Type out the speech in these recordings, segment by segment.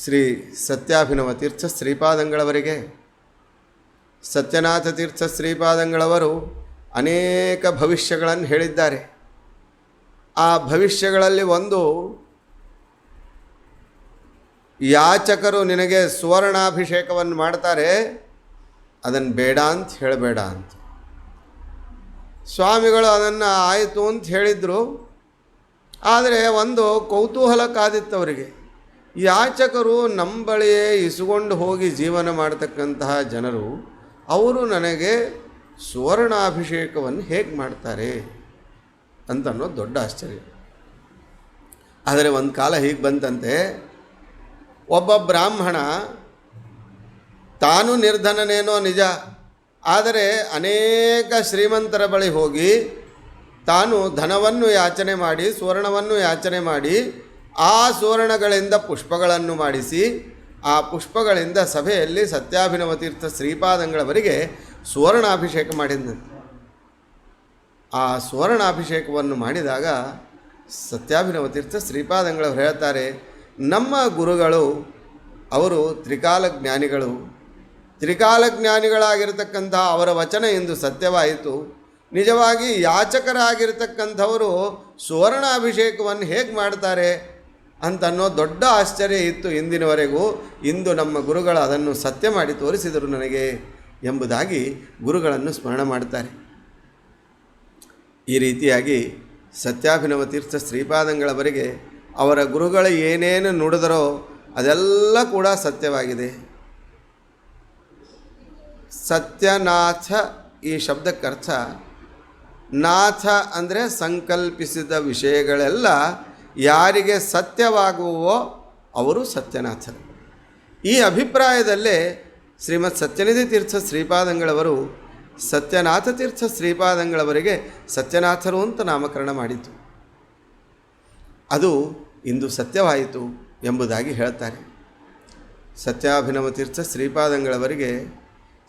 ಶ್ರೀ ಸತ್ಯಾಭಿನವ ತೀರ್ಥ ಶ್ರೀಪಾದಂಗಳವರಿಗೆ ಸತ್ಯನಾಥ ತೀರ್ಥ ಶ್ರೀಪಾದಂಗಳವರು ಅನೇಕ ಭವಿಷ್ಯಗಳನ್ನು ಹೇಳಿದ್ದಾರೆ. ಆ ಭವಿಷ್ಯಗಳಲ್ಲಿ ಒಂದು, ಯಾಚಕರು ನಿನಗೆ ಸುವರ್ಣಾಭಿಷೇಕವನ್ನು ಮಾಡ್ತಾರೆ, ಅದನ್ನು ಬೇಡ ಅಂತ ಹೇಳಬೇಡ ಅಂತ. ಸ್ವಾಮಿಗಳು ಅದನ್ನು ಆಯಿತು ಅಂತ ಹೇಳಿದರು. ಆದರೆ ಒಂದು ಕೌತೂಹಲ ಕಾದಿತ್ತವರಿಗೆ, ಯಾಚಕರು ನಮ್ಮ ಬಳಿಯೇ ಇಸುಕೊಂಡು ಹೋಗಿ ಜೀವನ ಮಾಡತಕ್ಕಂತಹ ಜನರು, ಅವರು ನನಗೆ ಸುವರ್ಣಾಭಿಷೇಕವನ್ನು ಹೇಗೆ ಮಾಡ್ತಾರೆ ಅಂತನ್ನೋದು ದೊಡ್ಡ ಆಶ್ಚರ್ಯ. ಆದರೆ ಒಂದು ಕಾಲ ಹೀಗೆ ಬಂತಂತೆ, ಒಬ್ಬ ಬ್ರಾಹ್ಮಣ ತಾನು ನಿರ್ಧನನೇನೋ ನಿಜ, ಆದರೆ ಅನೇಕ ಶ್ರೀಮಂತರ ಬಳಿ ಹೋಗಿ ತಾನು ಧನವನ್ನು ಯಾಚನೆ ಮಾಡಿ, ಸುವರ್ಣವನ್ನು ಯಾಚನೆ ಮಾಡಿ, ಆ ಸುವರ್ಣಗಳಿಂದ ಪುಷ್ಪಗಳನ್ನು ಮಾಡಿಸಿ, ಆ ಪುಷ್ಪಗಳಿಂದ ಸಭೆಯಲ್ಲಿ ಸತ್ಯಾಭಿನವ ತೀರ್ಥ ಶ್ರೀಪಾದಂಗಳವರಿಗೆ ಸುವರ್ಣಾಭಿಷೇಕ ಮಾಡಿದಂತೆ. ಆ ಸುವರ್ಣಾಭಿಷೇಕವನ್ನು ಮಾಡಿದಾಗ ಸತ್ಯಾಭಿನವ ತೀರ್ಥ ಶ್ರೀಪಾದಂಗಳವರು ಹೇಳ್ತಾರೆ, ನಮ್ಮ ಗುರುಗಳು ಅವರು ತ್ರಿಕಾಲಜ್ಞಾನಿಗಳು, ತ್ರಿಕಾಲಜ್ಞಾನಿಗಳಾಗಿರ್ತಕ್ಕಂಥ ಅವರ ವಚನ ಎಂದು ಸತ್ಯವಾಯಿತು. ನಿಜವಾಗಿ ಯಾಚಕರಾಗಿರ್ತಕ್ಕಂಥವರು ಸುವರ್ಣಾಭಿಷೇಕವನ್ನು ಹೇಗೆ ಮಾಡ್ತಾರೆ ಅಂತನ್ನೋ ದೊಡ್ಡ ಆಶ್ಚರ್ಯ ಇತ್ತು ಇಂದಿನವರೆಗೂ. ಇಂದು ನಮ್ಮ ಗುರುಗಳು ಅದನ್ನು ಸತ್ಯ ಮಾಡಿ ತೋರಿಸಿದರು ನನಗೆ ಎಂಬುದಾಗಿ ಗುರುಗಳನ್ನು ಸ್ಮರಣ ಮಾಡ್ತಾರೆ. ಈ ರೀತಿಯಾಗಿ ಸತ್ಯಾಭಿನವ ತೀರ್ಥ ಶ್ರೀಪಾದಂಗಳವರಿಗೆ ಅವರ ಗುರುಗಳು ಏನೇನು ನುಡಿದರೋ ಅದೆಲ್ಲ ಕೂಡ ಸತ್ಯವಾಗಿದೆ. ಸತ್ಯನಾಥ ಈ ಶಬ್ದಕ್ಕರ್ಥ, ನಾಥ ಅಂದರೆ ಸಂಕಲ್ಪಿಸಿದ ವಿಷಯಗಳೆಲ್ಲ ಯಾರಿಗೆ ಸತ್ಯವಾಗುವೋ ಅವರು ಸತ್ಯನಾಥರು. ಈ ಅಭಿಪ್ರಾಯದಲ್ಲೇ ಶ್ರೀಮತ್ ಸತ್ಯನಿಧಿ ತೀರ್ಥ ಶ್ರೀಪಾದಂಗಳವರು ಸತ್ಯನಾಥ ತೀರ್ಥ ಶ್ರೀಪಾದಂಗಳವರಿಗೆ ಸತ್ಯನಾಥರು ಅಂತ ನಾಮಕರಣ ಮಾಡಿತು. ಅದು ಇಂದು ಸತ್ಯವಾಯಿತು ಎಂಬುದಾಗಿ ಹೇಳ್ತಾರೆ. ಸತ್ಯಾಭಿನವ ತೀರ್ಥ ಶ್ರೀಪಾದಂಗಳವರಿಗೆ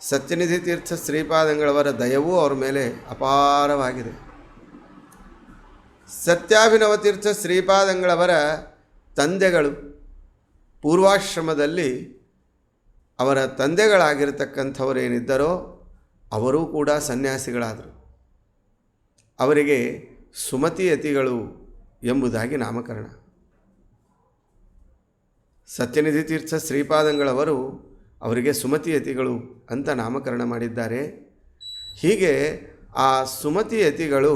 ಸತ್ಯನಿಧಿ ತೀರ್ಥ ಶ್ರೀಪಾದಂಗಳವರ ದಯವೂ ಅವರ ಮೇಲೆ ಅಪಾರವಾಗಿದೆ. ಸತ್ಯಾಭಿನವ ತೀರ್ಥ ಶ್ರೀಪಾದಂಗಳವರ ತಂದೆಗಳು ಪೂರ್ವಾಶ್ರಮದಲ್ಲಿ ಅವರ ತಂದೆಗಳಾಗಿರ್ತಕ್ಕಂಥವರೇನಿದ್ದರೋ ಅವರೂ ಕೂಡ ಸನ್ಯಾಸಿಗಳಾದರು. ಅವರಿಗೆ ಸುಮತಿಯತಿಗಳು ಎಂಬುದಾಗಿ ನಾಮಕರಣ. ಸತ್ಯನಿಧಿ ತೀರ್ಥ ಶ್ರೀಪಾದಂಗಳವರು ಅವರಿಗೆ ಸುಮತಿಯತಿಗಳು ಅಂತ ನಾಮಕರಣ ಮಾಡಿದ್ದಾರೆ. ಹೀಗೆ ಆ ಸುಮತಿಯತಿಗಳು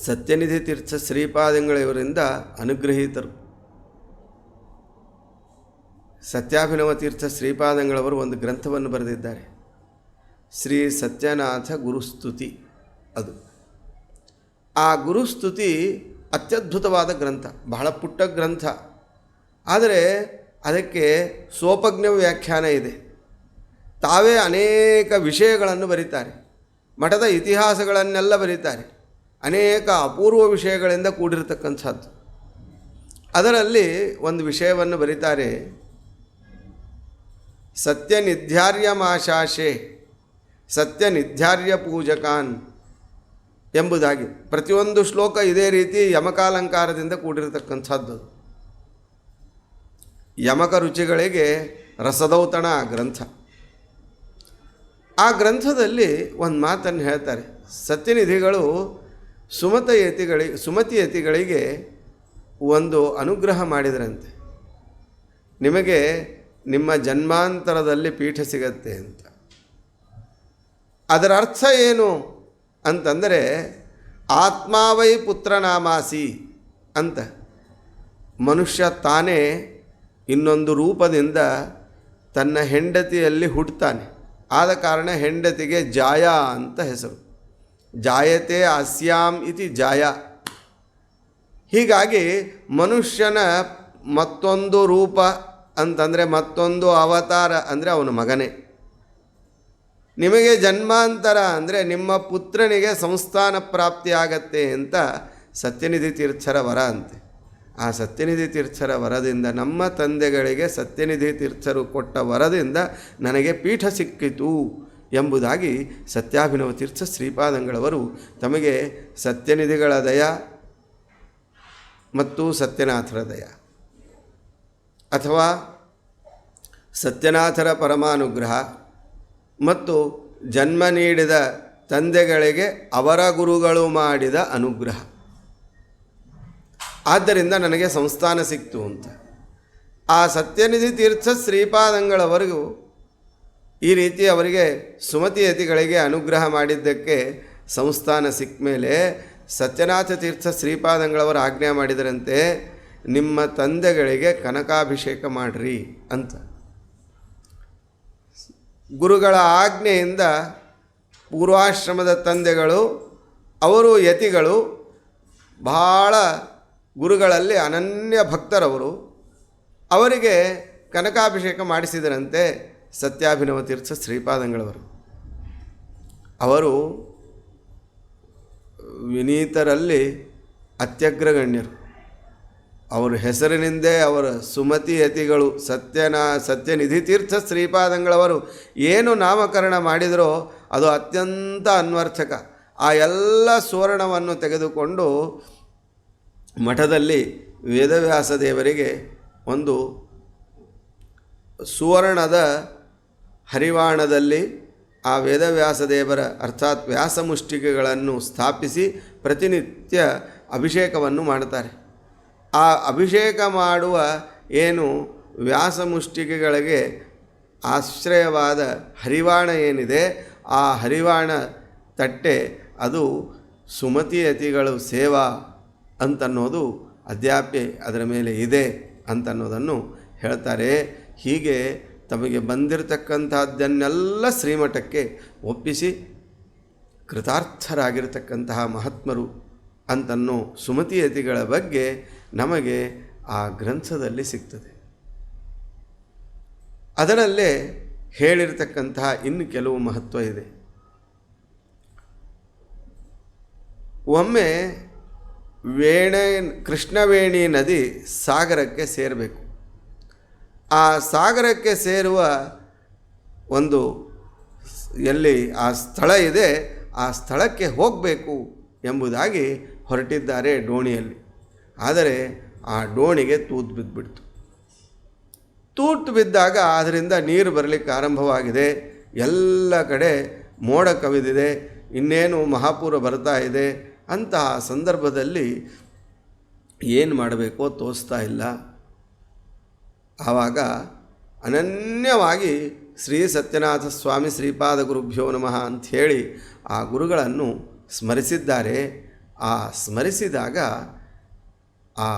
ಸತ್ಯನಿಧಿ ತೀರ್ಥ ಶ್ರೀಪಾದಂಗಳವರಿಂದ ಅನುಗ್ರಹೀತರು. ಸತ್ಯಾಭಿನವ ತೀರ್ಥ ಶ್ರೀಪಾದಂಗಳವರು ಒಂದು ಗ್ರಂಥವನ್ನು ಬರೆದಿದ್ದಾರೆ, ಶ್ರೀ ಸತ್ಯನಾಥ ಗುರುಸ್ತುತಿ. ಅದು ಆ ಗುರುಸ್ತುತಿ ಅತ್ಯದ್ಭುತವಾದ ಗ್ರಂಥ, ಬಹಳ ಪುಟ್ಟ ಗ್ರಂಥ. ಆದರೆ ಅದಕ್ಕೆ ಸೋಪಜ್ಞ ವ್ಯಾಖ್ಯಾನ ಇದೆ. ತಾವೇ ಅನೇಕ ವಿಷಯಗಳನ್ನು ಬರೀತಾರೆ, ಮಠದ ಇತಿಹಾಸಗಳನ್ನೆಲ್ಲ ಬರೀತಾರೆ, ಅನೇಕ ಅಪೂರ್ವ ವಿಷಯಗಳಿಂದ ಕೂಡಿರತಕ್ಕಂಥದ್ದು. ಅದರಲ್ಲಿ ಒಂದು ವಿಷಯವನ್ನು ಬರೀತಾರೆ, ಸತ್ಯನಿಧ್ಯಾರ್ಯಮಾಶಾಶೆ ಸತ್ಯನಿಧ್ಯಾರ್ಯ ಪೂಜಕಾನ್ ಎಂಬುದಾಗಿ. ಪ್ರತಿಯೊಂದು ಶ್ಲೋಕ ಇದೇ ರೀತಿ ಯಮಕಾಲಂಕಾರದಿಂದ ಕೂಡಿರತಕ್ಕಂಥದ್ದು. ಯಮಕ ರುಚಿಗಳಿಗೆ ರಸದೌತಣ ಆ ಗ್ರಂಥ. ಆ ಗ್ರಂಥದಲ್ಲಿ ಒಂದು ಮಾತನ್ನು ಹೇಳ್ತಾರೆ, ಸತ್ಯನಿಧಿಗಳು ಸುಮತಿಯತಿಗಳಿಗೆ ಒಂದು ಅನುಗ್ರಹ ಮಾಡಿದರಂತೆ, ನಿಮಗೆ ನಿಮ್ಮ ಜನ್ಮಾಂತರದಲ್ಲಿ ಪೀಠ ಸಿಗತ್ತೆ ಅಂತ. ಅದರ ಅರ್ಥ ಏನು ಅಂತಂದರೆ, ಆತ್ಮಾವೈ ಪುತ್ರನಾಮಾಸಿ ಅಂತ. ಮನುಷ್ಯ ತಾನೇ ಇನ್ನೊಂದು ರೂಪದಿಂದ ತನ್ನ ಹೆಂಡತಿಯಲ್ಲಿ ಹುಟ್ಟುತ್ತಾನೆ. ಆದ ಕಾರಣ ಹೆಂಡತಿಗೆ ಜಾಯ ಅಂತ ಹೆಸರು. ಜಾಯತೆ ಅಸ್ಯಾಂ ಇತಿ ಜಾಯ. ಹೀಗಾಗಿ ಮನುಷ್ಯನ ಮತ್ತೊಂದು ರೂಪ ಅಂತಂದರೆ, ಮತ್ತೊಂದು ಅವತಾರ ಅಂದರೆ ಅವನ ಮಗನೇ. ನಿಮಗೆ ಜನ್ಮಾಂತರ ಅಂದರೆ ನಿಮ್ಮ ಪುತ್ರನಿಗೆ ಸಂಸ್ಥಾನ ಪ್ರಾಪ್ತಿಯಾಗತ್ತೆ ಅಂತ ಸತ್ಯನಿಧಿ ತೀರ್ಥರ ವರ ಅಂತೆ. ಆ ಸತ್ಯನಿಧಿ ತೀರ್ಥರ ವರದಿಂದ, ನಮ್ಮ ತಂದೆಗಳಿಗೆ ಸತ್ಯನಿಧಿ ತೀರ್ಥರು ಕೊಟ್ಟ ವರದಿಂದ ನನಗೆ ಪೀಠ ಸಿಕ್ಕಿತು ಎಂಬುದಾಗಿ ಸತ್ಯಾಭಿನವ ತೀರ್ಥ ಶ್ರೀಪಾದಂಗಳವರು ತಮಗೆ ಸತ್ಯನಿಧಿಗಳ ದಯ ಮತ್ತು ಸತ್ಯನಾಥರ ದಯ ಅಥವಾ ಸತ್ಯನಾಥರ ಪರಮಾನುಗ್ರಹ ಮತ್ತು ಜನ್ಮ ನೀಡಿದ ತಂದೆಗಳಿಗೆ ಅವರ ಗುರುಗಳು ಮಾಡಿದ ಅನುಗ್ರಹ. ಆದ್ದರಿಂದ ನನಗೆ ಸಂಸ್ಥಾನ ಸಿಕ್ತು ಅಂತ. ಆ ಸತ್ಯನಿಧಿ ತೀರ್ಥ ಶ್ರೀಪಾದಂಗಳವರೆಗೂ ಈ ರೀತಿ ಅವರಿಗೆ ಸುಮತಿ ಯತಿಗಳಿಗೆ ಅನುಗ್ರಹ ಮಾಡಿದ್ದಕ್ಕೆ ಸಂಸ್ಥಾನ ಸಿಕ್ಕ ಮೇಲೆ ಸತ್ಯನಾಥ ತೀರ್ಥ ಶ್ರೀಪಾದಂಗಳವರು ಆಜ್ಞೆ ಮಾಡಿದರಂತೆ, ನಿಮ್ಮ ತಂದೆಗಳಿಗೆ ಕನಕಾಭಿಷೇಕ ಮಾಡಿರಿ ಅಂತ. ಗುರುಗಳ ಆಜ್ಞೆಯಿಂದ ಪೂರ್ವಾಶ್ರಮದ ತಂದೆಗಳು, ಅವರು ಯತಿಗಳು, ಬಹಳ ಗುರುಗಳಲ್ಲಿ ಅನನ್ಯ ಭಕ್ತರವರು, ಅವರಿಗೆ ಕನಕಾಭಿಷೇಕ ಮಾಡಿಸಿದರಂತೆ ಸತ್ಯಾಭಿನವ ತೀರ್ಥ ಶ್ರೀಪಾದಂಗಳವರು. ಅವರು ವಿನೀತರಲ್ಲಿ ಅತ್ಯಗ್ರಗಣ್ಯರು. ಅವರ ಹೆಸರಿನಿಂದೇ ಅವರ ಸುಮತಿ ಯತಿಗಳು ಸತ್ಯನಿಧಿ ತೀರ್ಥ ಶ್ರೀಪಾದಂಗಳವರು ಏನು ನಾಮಕರಣ ಮಾಡಿದರೋ ಅದು ಅತ್ಯಂತ ಅನ್ವರ್ಥಕ. ಆ ಎಲ್ಲ ಸುವರ್ಣವನ್ನು ತೆಗೆದುಕೊಂಡು ಮಠದಲ್ಲಿ ವೇದವ್ಯಾಸ ದೇವರಿಗೆ ಒಂದು ಸುವರ್ಣದ ಹರಿವಾಣದಲ್ಲಿ ಆ ವೇದವ್ಯಾಸ ದೇವರ ಅರ್ಥಾತ್ ವ್ಯಾಸಮುಷ್ಟಿಕೆಗಳನ್ನು ಸ್ಥಾಪಿಸಿ ಪ್ರತಿನಿತ್ಯ ಅಭಿಷೇಕವನ್ನು ಮಾಡುತ್ತಾರೆ. ಆ ಅಭಿಷೇಕ ಮಾಡುವ ಏನು ವ್ಯಾಸಮುಷ್ಟಿಕೆಗಳಿಗೆ ಆಶ್ರಯವಾದ ಹರಿವಾಣ ಏನಿದೆ, ಆ ಹರಿವಾಣ ತಟ್ಟೆ ಅದು ಸುಮತಿಯತಿಗಳು ಸೇವಾ ಅಂತನ್ನೋದು ಅದ್ಯಾಪಿ ಅದರ ಮೇಲೆ ಇದೆ ಅಂತನ್ನೋದನ್ನು ಹೇಳ್ತಾರೆ. ಹೀಗೆ ತಮಗೆ ಬಂದಿರತಕ್ಕಂಥದ್ದನ್ನೆಲ್ಲ ಶ್ರೀಮಠಕ್ಕೆ ಒಪ್ಪಿಸಿ ಕೃತಾರ್ಥರಾಗಿರ್ತಕ್ಕಂತಹ ಮಹಾತ್ಮರು ಅಂತನ್ನೋ ಸುಮತಿಯತಿಗಳ ಬಗ್ಗೆ ನಮಗೆ ಆ ಗ್ರಂಥದಲ್ಲಿ ಸಿಗ್ತದೆ. ಅದರಲ್ಲೇ ಹೇಳಿರ್ತಕ್ಕಂತಹ ಇನ್ನು ಕೆಲವು ಮಹತ್ವ ಇದೆ. ಒಮ್ಮೆ ಕೃಷ್ಣವೇಣಿ ನದಿ ಸಾಗರಕ್ಕೆ ಸೇರಬೇಕು. ಆ ಸಾಗರಕ್ಕೆ ಸೇರುವ ಒಂದು ಎಲ್ಲಿ ಆ ಸ್ಥಳ ಇದೆ, ಆ ಸ್ಥಳಕ್ಕೆ ಹೋಗಬೇಕು ಎಂಬುದಾಗಿ ಹೊರಟಿದ್ದಾರೆ ಡೋಣಿಯಲ್ಲಿ. ಆದರೆ ಆ ಡೋಣಿಗೆ ತೂತು ಬಿದ್ದುಬಿಡ್ತು. ತೂತು ಬಿದ್ದಾಗ ಅದರಿಂದ ನೀರು ಬರಲಿಕ್ಕೆ ಆರಂಭವಾಗಿದೆ. ಎಲ್ಲ ಕಡೆ ಮೋಡ ಕವಿದಿದೆ, ಇನ್ನೇನು ಮಹಾಪೂರ ಬರ್ತಾ ಇದೆ. ಅಂತಹ ಸಂದರ್ಭದಲ್ಲಿ ಏನು ಮಾಡಬೇಕೋ ತೋಚ್ತಾ ಇಲ್ಲ. ಆವಾಗ ಅನನ್ಯವಾಗಿ ಶ್ರೀ ಸತ್ಯನಾಥ ಸ್ವಾಮಿ ಶ್ರೀಪಾದ ಗುರುಭ್ಯೋ ನಮಃ ಅಂಥೇಳಿ ಆ ಗುರುಗಳನ್ನು ಸ್ಮರಿಸಿದ್ದಾರೆ. ಆ ಸ್ಮರಿಸಿದಾಗ ಆ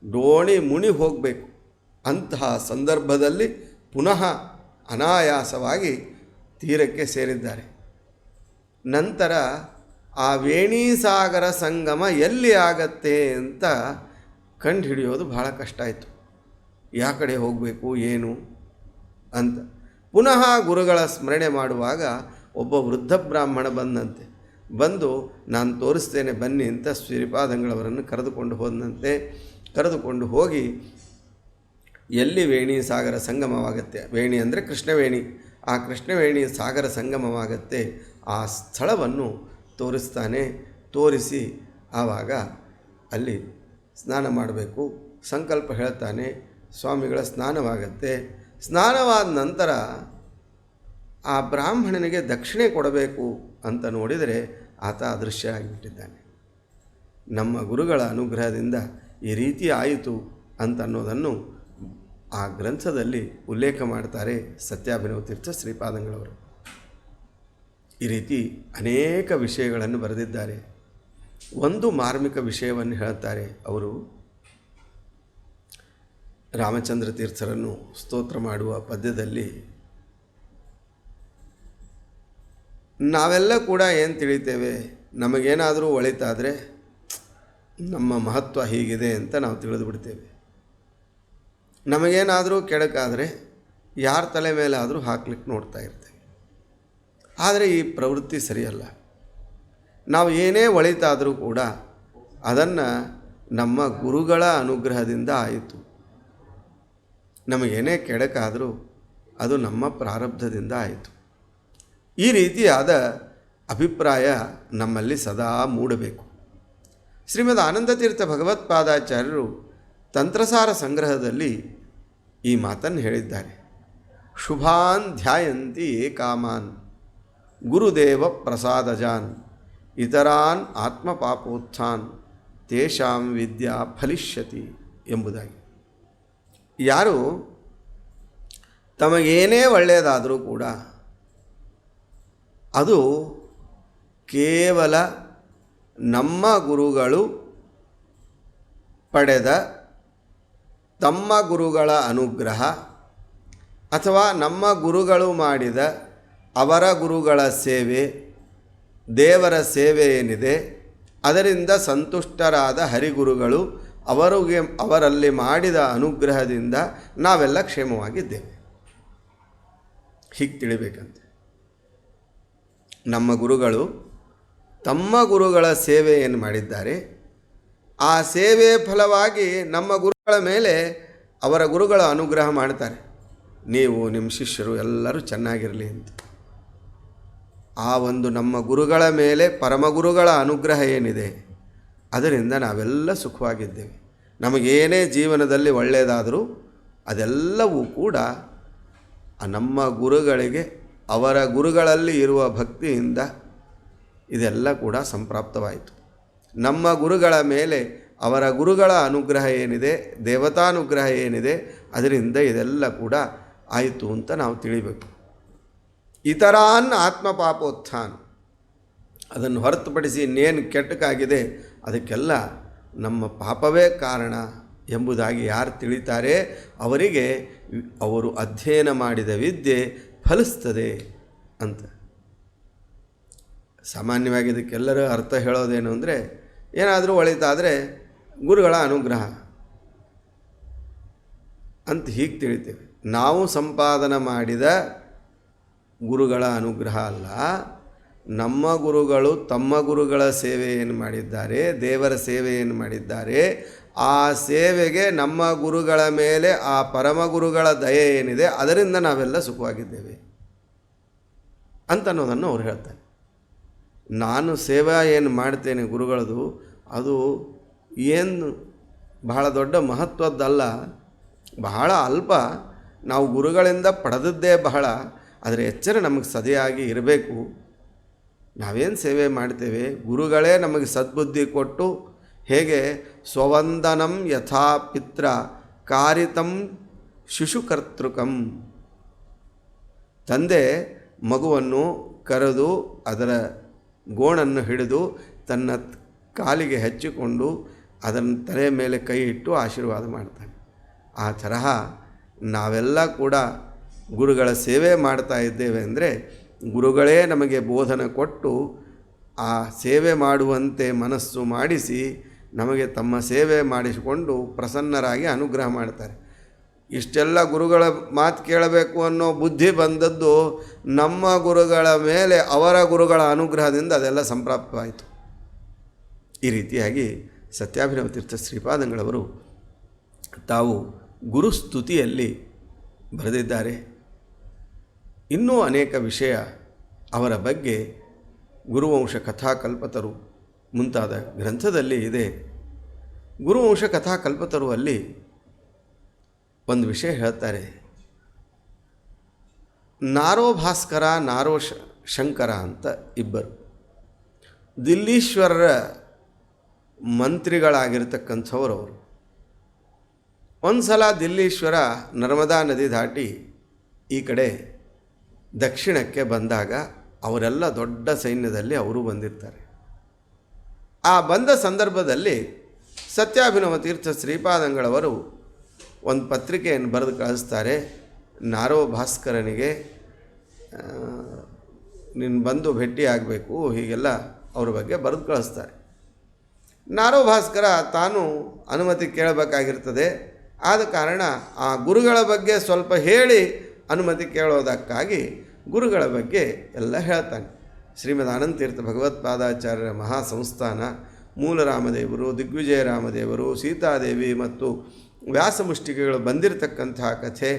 ಡೋಣಿ ಮುಣಿ ಹೋಗಬೇಕು. ಅಂತಹ ಸಂದರ್ಭದಲ್ಲಿ ಪುನಃ ಅನಾಯಾಸವಾಗಿ ತೀರಕ್ಕೆ ಸೇರಿದ್ದಾರೆ. ನಂತರ ಆ ವೇಣೀಸಾಗರ ಸಂಗಮ ಎಲ್ಲಿ ಆಗತ್ತೆ ಅಂತ ಕಂಡು ಹಿಡಿಯೋದು ಬಹಳ ಕಷ್ಟ ಆಯಿತು. ಯಾವ ಕಡೆ ಹೋಗಬೇಕು ಏನು ಅಂತ ಪುನಃ ಗುರುಗಳ ಸ್ಮರಣೆ ಮಾಡುವಾಗ ಒಬ್ಬ ವೃದ್ಧ ಬ್ರಾಹ್ಮಣ ಬಂದಂತೆ. ಬಂದು ನಾನು ತೋರಿಸ್ತೇನೆ ಬನ್ನಿ ಅಂತ ಶ್ರೀಪಾದಂಗಳವರನ್ನು ಕರೆದುಕೊಂಡು ಹೋದಂತೆ. ಕರೆದುಕೊಂಡು ಹೋಗಿ ಎಲ್ಲಿ ವೇಣಿ ಸಾಗರ ಸಂಗಮವಾಗತ್ತೆ, ವೇಣಿ ಅಂದರೆ ಕೃಷ್ಣವೇಣಿ, ಆ ಕೃಷ್ಣವೇಣಿ ಸಾಗರ ಸಂಗಮವಾಗತ್ತೆ ಆ ಸ್ಥಳವನ್ನು ತೋರಿಸ್ತಾನೆ. ತೋರಿಸಿ ಆವಾಗ ಅಲ್ಲಿ ಸ್ನಾನ ಮಾಡಬೇಕು ಸಂಕಲ್ಪ ಹೇಳ್ತಾನೆ. ಸ್ವಾಮಿಗಳ ಸ್ನಾನವಾಗತ್ತೆ. ಸ್ನಾನವಾದ ನಂತರ ಆ ಬ್ರಾಹ್ಮಣನಿಗೆ ದಕ್ಷಿಣೆ ಕೊಡಬೇಕು ಅಂತ ನೋಡಿದರೆ ಆತ ಅದೃಶ್ಯ ಆಗಿಬಿಟ್ಟಿದ್ದಾನೆ. ನಮ್ಮ ಗುರುಗಳ ಅನುಗ್ರಹದಿಂದ ಈ ರೀತಿ ಆಯಿತು ಅಂತನ್ನೋದನ್ನು ಆ ಗ್ರಂಥದಲ್ಲಿ ಉಲ್ಲೇಖ ಮಾಡ್ತಾರೆ ಸತ್ಯಾಭಿನವ ತೀರ್ಥ ಶ್ರೀಪಾದಂಗಳವರು. ಈ ರೀತಿ ಅನೇಕ ವಿಷಯಗಳನ್ನು ಬರೆದಿದ್ದಾರೆ. ಒಂದು ಮಾರ್ಮಿಕ ವಿಷಯವನ್ನು ಹೇಳ್ತಾರೆ ಅವರು. ರಾಮಚಂದ್ರ ತೀರ್ಥರನ್ನು ಸ್ತೋತ್ರ ಮಾಡುವ ಪದ್ಯದಲ್ಲಿ ನಾವೆಲ್ಲ ಕೂಡ ಏನು ತಿಳಿತೇವೆ, ನಮಗೇನಾದರೂ ಒಳಿತಾದರೆ ನಮ್ಮ ಮಹತ್ವ ಹೀಗಿದೆ ಅಂತ ನಾವು ತಿಳಿದು ಬಿಡ್ತೇವೆ. ನಮಗೇನಾದರೂ ಕೆಡಕಾದರೆ ಯಾರ ತಲೆ ಮೇಲಾದರೂ ಹಾಕ್ಲಿಕ್ಕೆ ನೋಡ್ತಾ ಇರ್ತೇವೆ. ಆದರೆ ಈ ಪ್ರವೃತ್ತಿ ಸರಿಯಲ್ಲ. ನಾವು ಏನೇ ಒಳಿತಾದರೂ ಕೂಡ ಅದನ್ನು ನಮ್ಮ ಗುರುಗಳ ಅನುಗ್ರಹದಿಂದ ಆಯಿತು. ನಮಗೇನೇ ಕೆಡಕಾದರೂ ಅದು ನಮ್ಮ ಪ್ರಾರಬ್ಧದಿಂದ ಆಯಿತು. ಈ ರೀತಿಯಾದ ಅಭಿಪ್ರಾಯ ನಮ್ಮಲ್ಲಿ ಸದಾ ಮೂಡಬೇಕು. ಶ್ರೀಮದ್ ಆನಂದತೀರ್ಥ ಭಗವತ್ಪಾದಾಚಾರ್ಯರು ತಂತ್ರಸಾರ ಸಂಗ್ರಹದಲ್ಲಿ ಈ ಮಾತನ್ನು ಹೇಳಿದ್ದಾರೆ. ಶುಭಾನ್ ಧ್ಯಾಯಂತಿ ಕಾಮಾನ್ ಗುರುದೇವ ಪ್ರಸಾದಜಾನ್ ಇತರಾನ್ ಆತ್ಮಪಾಪೋತ್ಥಾನ್ ತೇಷಾಂ ವಿದ್ಯಾ ಫಲಿಷ್ಯತಿ ಎಂಬುದಾಗಿ. ಯಾರು ತಮಗೇನೇ ಒಳ್ಳೆಯದಾದರೂ ಕೂಡ ಅದು ಕೇವಲ ನಮ್ಮ ಗುರುಗಳು ಪಡೆದ ತಮ್ಮ ಗುರುಗಳ ಅನುಗ್ರಹ ಅಥವಾ ನಮ್ಮ ಗುರುಗಳು ಮಾಡಿದ ಅವರ ಗುರುಗಳ ಸೇವೆ, ದೇವರ ಸೇವೆ ಏನಿದೆ ಅದರಿಂದ ಸಂತುಷ್ಟರಾದ ಹರಿಗುರುಗಳು ಅವರಲ್ಲಿ ಮಾಡಿದ ಅನುಗ್ರಹದಿಂದ ನಾವೆಲ್ಲ ಕ್ಷೇಮವಾಗಿದ್ದೇವೆ. ಹೀಗೆ ತಿಳಿಬೇಕಂತೆ. ನಮ್ಮ ಗುರುಗಳು ತಮ್ಮ ಗುರುಗಳ ಸೇವೆ ಏನು ಮಾಡಿದ್ದಾರೆ, ಆ ಸೇವೆ ಫಲವಾಗಿ ನಮ್ಮ ಗುರುಗಳ ಮೇಲೆ ಅವರ ಗುರುಗಳ ಅನುಗ್ರಹ ಮಾಡ್ತಾರೆ. ನೀವು ನಿಮ್ಮ ಶಿಷ್ಯರು ಎಲ್ಲರೂ ಚೆನ್ನಾಗಿರಲಿ ಅಂತ. ಆ ಒಂದು ನಮ್ಮ ಗುರುಗಳ ಮೇಲೆ ಪರಮಗುರುಗಳ ಅನುಗ್ರಹ ಏನಿದೆ ಅದರಿಂದ ನಾವೆಲ್ಲ ಸುಖವಾಗಿದ್ದೇವೆ. ನಮಗೇನೇ ಜೀವನದಲ್ಲಿ ಒಳ್ಳೆಯದಾದರೂ ಅದೆಲ್ಲವೂ ಕೂಡ ನಮ್ಮ ಗುರುಗಳಿಗೆ ಅವರ ಗುರುಗಳಲ್ಲಿ ಇರುವ ಭಕ್ತಿಯಿಂದ ಇದೆಲ್ಲ ಕೂಡ ಸಂಪ್ರಾಪ್ತವಾಯಿತು. ನಮ್ಮ ಗುರುಗಳ ಮೇಲೆ ಅವರ ಗುರುಗಳ ಅನುಗ್ರಹ ಏನಿದೆ, ದೇವತಾನುಗ್ರಹ ಏನಿದೆ, ಅದರಿಂದ ಇದೆಲ್ಲ ಕೂಡ ಆಯಿತು ಅಂತ ನಾವು ತಿಳಿಬೇಕು. ಇತರಾನ್ ಆತ್ಮಪಾಪೋತ್ಥಾನ್, ಅದನ್ನು ಹೊರತುಪಡಿಸಿ ಇನ್ನೇನು ಕೆಟ್ಟಕ್ಕಾಗಿದೆ ಅದಕ್ಕೆಲ್ಲ ನಮ್ಮ ಪಾಪವೇ ಕಾರಣ ಎಂಬುದಾಗಿ ಯಾರು ತಿಳಿತಾರೆ ಅವರಿಗೆ ಅವರು ಅಧ್ಯಯನ ಮಾಡಿದ ವಿದ್ಯೆ ಫಲಿಸ್ತದೆ ಅಂತ. ಸಾಮಾನ್ಯವಾಗಿ ಇದಕ್ಕೆಲ್ಲರೂ ಅರ್ಥ ಹೇಳೋದೇನು ಅಂದರೆ, ಏನಾದರೂ ಒಳಿತಾದರೆ ಗುರುಗಳ ಅನುಗ್ರಹ ಅಂತ ಹೀಗೆ ತಿಳಿತೇವೆ. ನಾವು ಸಂಪಾದನೆ ಮಾಡಿದ ಗುರುಗಳ ಅನುಗ್ರಹ ಅಲ್ಲ, ನಮ್ಮ ಗುರುಗಳು ತಮ್ಮ ಗುರುಗಳ ಸೇವೆಯನ್ನು ಮಾಡಿದ್ದಾರೆ, ದೇವರ ಸೇವೆಯನ್ನು ಮಾಡಿದ್ದಾರೆ. ಆ ಸೇವೆಗೆ ನಮ್ಮ ಗುರುಗಳ ಮೇಲೆ ಆ ಪರಮಗುರುಗಳ ದಯೆ ಏನಿದೆ ಅದರಿಂದ ನಾವೆಲ್ಲ ಸುಖವಾಗಿದ್ದೇವೆ ಅಂತನ್ನೋದನ್ನು ಅವ್ರು ಹೇಳ್ತಾರೆ. ನಾನು ಸೇವಾ ಏನು ಮಾಡ್ತೇನೆ ಗುರುಗಳದು, ಅದು ಏನು ಬಹಳ ದೊಡ್ಡ ಮಹತ್ವದ್ದಲ್ಲ, ಬಹಳ ಅಲ್ಪ. ನಾವು ಗುರುಗಳಿಂದ ಪಡೆದದ್ದೇ ಬಹಳ, ಅದರ ಎಚ್ಚರ ನಮಗೆ ಸದೆಯಾಗಿ ಇರಬೇಕು. ನಾವೇನು ಸೇವೆ ಮಾಡ್ತೇವೆ, ಗುರುಗಳೇ ನಮಗೆ ಸದ್ಬುದ್ಧಿ ಕೊಟ್ಟು, ಹೇಗೆ ಸ್ವವಂದನಂ ಯಥಾ ಪಿತ್ರ ಕಾರಿತಂ ಶಿಶುಕರ್ತೃಕಂ, ತಂದೆ ಮಗುವನ್ನು ಕರೆದು ಅದರ ಗೋಣನ್ನು ಹಿಡಿದು ತನ್ನ ಕಾಲಿಗೆ ಹಚ್ಚಿಕೊಂಡು ಅದನ್ನು ತಲೆ ಮೇಲೆ ಕೈ ಇಟ್ಟು ಆಶೀರ್ವಾದ ಮಾಡ್ತಾನೆ. ಆ ತರಹ ನಾವೆಲ್ಲ ಕೂಡ ಗುರುಗಳ ಸೇವೆ ಮಾಡ್ತಾ ಇದ್ದೇವೆ ಅಂದರೆ ಗುರುಗಳೇ ನಮಗೆ ಬೋಧನೆ ಕೊಟ್ಟು ಆ ಸೇವೆ ಮಾಡುವಂತೆ ಮನಸ್ಸು ಮಾಡಿಸಿ ನಮಗೆ ತಮ್ಮ ಸೇವೆ ಮಾಡಿಸಿಕೊಂಡು ಪ್ರಸನ್ನರಾಗಿ ಅನುಗ್ರಹ ಮಾಡ್ತಾರೆ. ಇಷ್ಟೆಲ್ಲ ಗುರುಗಳ ಮಾತು ಕೇಳಬೇಕು ಅನ್ನೋ ಬುದ್ಧಿ ಬಂದದ್ದು ನಮ್ಮ ಗುರುಗಳ ಮೇಲೆ ಅವರ ಗುರುಗಳ ಅನುಗ್ರಹದಿಂದ ಅದೆಲ್ಲ ಸಂಪ್ರಾಪ್ತವಾಯಿತು. ಈ ರೀತಿಯಾಗಿ ಸತ್ಯಾಭಿನವ ತೀರ್ಥ ಶ್ರೀಪಾದಂಗಳವರು ತಾವು ಗುರುಸ್ತುತಿಯಲ್ಲಿ ಬರೆದಿದ್ದಾರೆ. ಇನ್ನೂ ಅನೇಕ ವಿಷಯ ಅವರ ಬಗ್ಗೆ ಗುರುವಂಶ ಕಥಾಕಲ್ಪತರು ಮುಂತಾದ ಗ್ರಂಥದಲ್ಲಿ ಇದೆ. ಗುರುವಂಶ ಕಥಾಕಲ್ಪತರು ಅಲ್ಲಿ ಒಂದು ವಿಷಯ ಹೇಳ್ತಾರೆ. ನಾರೋ ಭಾಸ್ಕರ, ನಾರೋ ಶಂಕರ ಅಂತ ಇಬ್ಬರು ದಿಲ್ಲೀಶ್ವರರ ಮಂತ್ರಿಗಳಾಗಿರ್ತಕ್ಕಂಥವ್ರು ಅವರು. ಒಂದು ಸಲ ದಿಲ್ಲೀಶ್ವರ ನರ್ಮದಾ ನದಿ ದಾಟಿ ಈ ಕಡೆ ದಕ್ಷಿಣಕ್ಕೆ ಬಂದಾಗ ಅವರೆಲ್ಲ ದೊಡ್ಡ ಸೈನ್ಯದಲ್ಲಿ ಅವರು ಬಂದಿರ್ತಾರೆ. ಆ ಬಂದ ಸಂದರ್ಭದಲ್ಲಿ ಸತ್ಯಾಭಿನವ ತೀರ್ಥ ಶ್ರೀಪಾದಂಗಳವರು ಒಂದು ಪತ್ರಿಕೆಯನ್ನು ಬರೆದು ಕಳಿಸ್ತಾರೆ. ನಾರೋ ಭಾಸ್ಕರನಿಗೆ ನೀನು ಬಂದು ಭೇಟಿಯಾಗಬೇಕು, ಹೀಗೆಲ್ಲ ಅವ್ರ ಬಗ್ಗೆ ಬರೆದು ಕಳಿಸ್ತಾರೆ. ನಾರೋ ಭಾಸ್ಕರ ತಾನು ಅನುಮತಿ ಕೇಳಬೇಕಾಗಿರ್ತದೆ. ಆದ ಕಾರಣ ಆ ಗುರುಗಳ ಬಗ್ಗೆ ಸ್ವಲ್ಪ ಹೇಳಿ ಅನುಮತಿ ಕೇಳೋದಕ್ಕಾಗಿ ಗುರುಗಳ ಬಗ್ಗೆ ಎಲ್ಲ ಹೇಳ್ತಾನೆ. ಶ್ರೀಮದ್ ಆನಂದತೀರ್ಥ ಭಗವತ್ಪಾದಾಚಾರ್ಯರ ಮಹಾಸಂಸ್ಥಾನ, ಮೂಲರಾಮದೇವರು, ದಿಗ್ವಿಜಯ ರಾಮದೇವರು, ಸೀತಾದೇವಿ ಮತ್ತು ವ್ಯಾಸಮುಷ್ಟಿಕೆಗಳು ಬಂದಿರತಕ್ಕಂತಹ ಕಥೆ,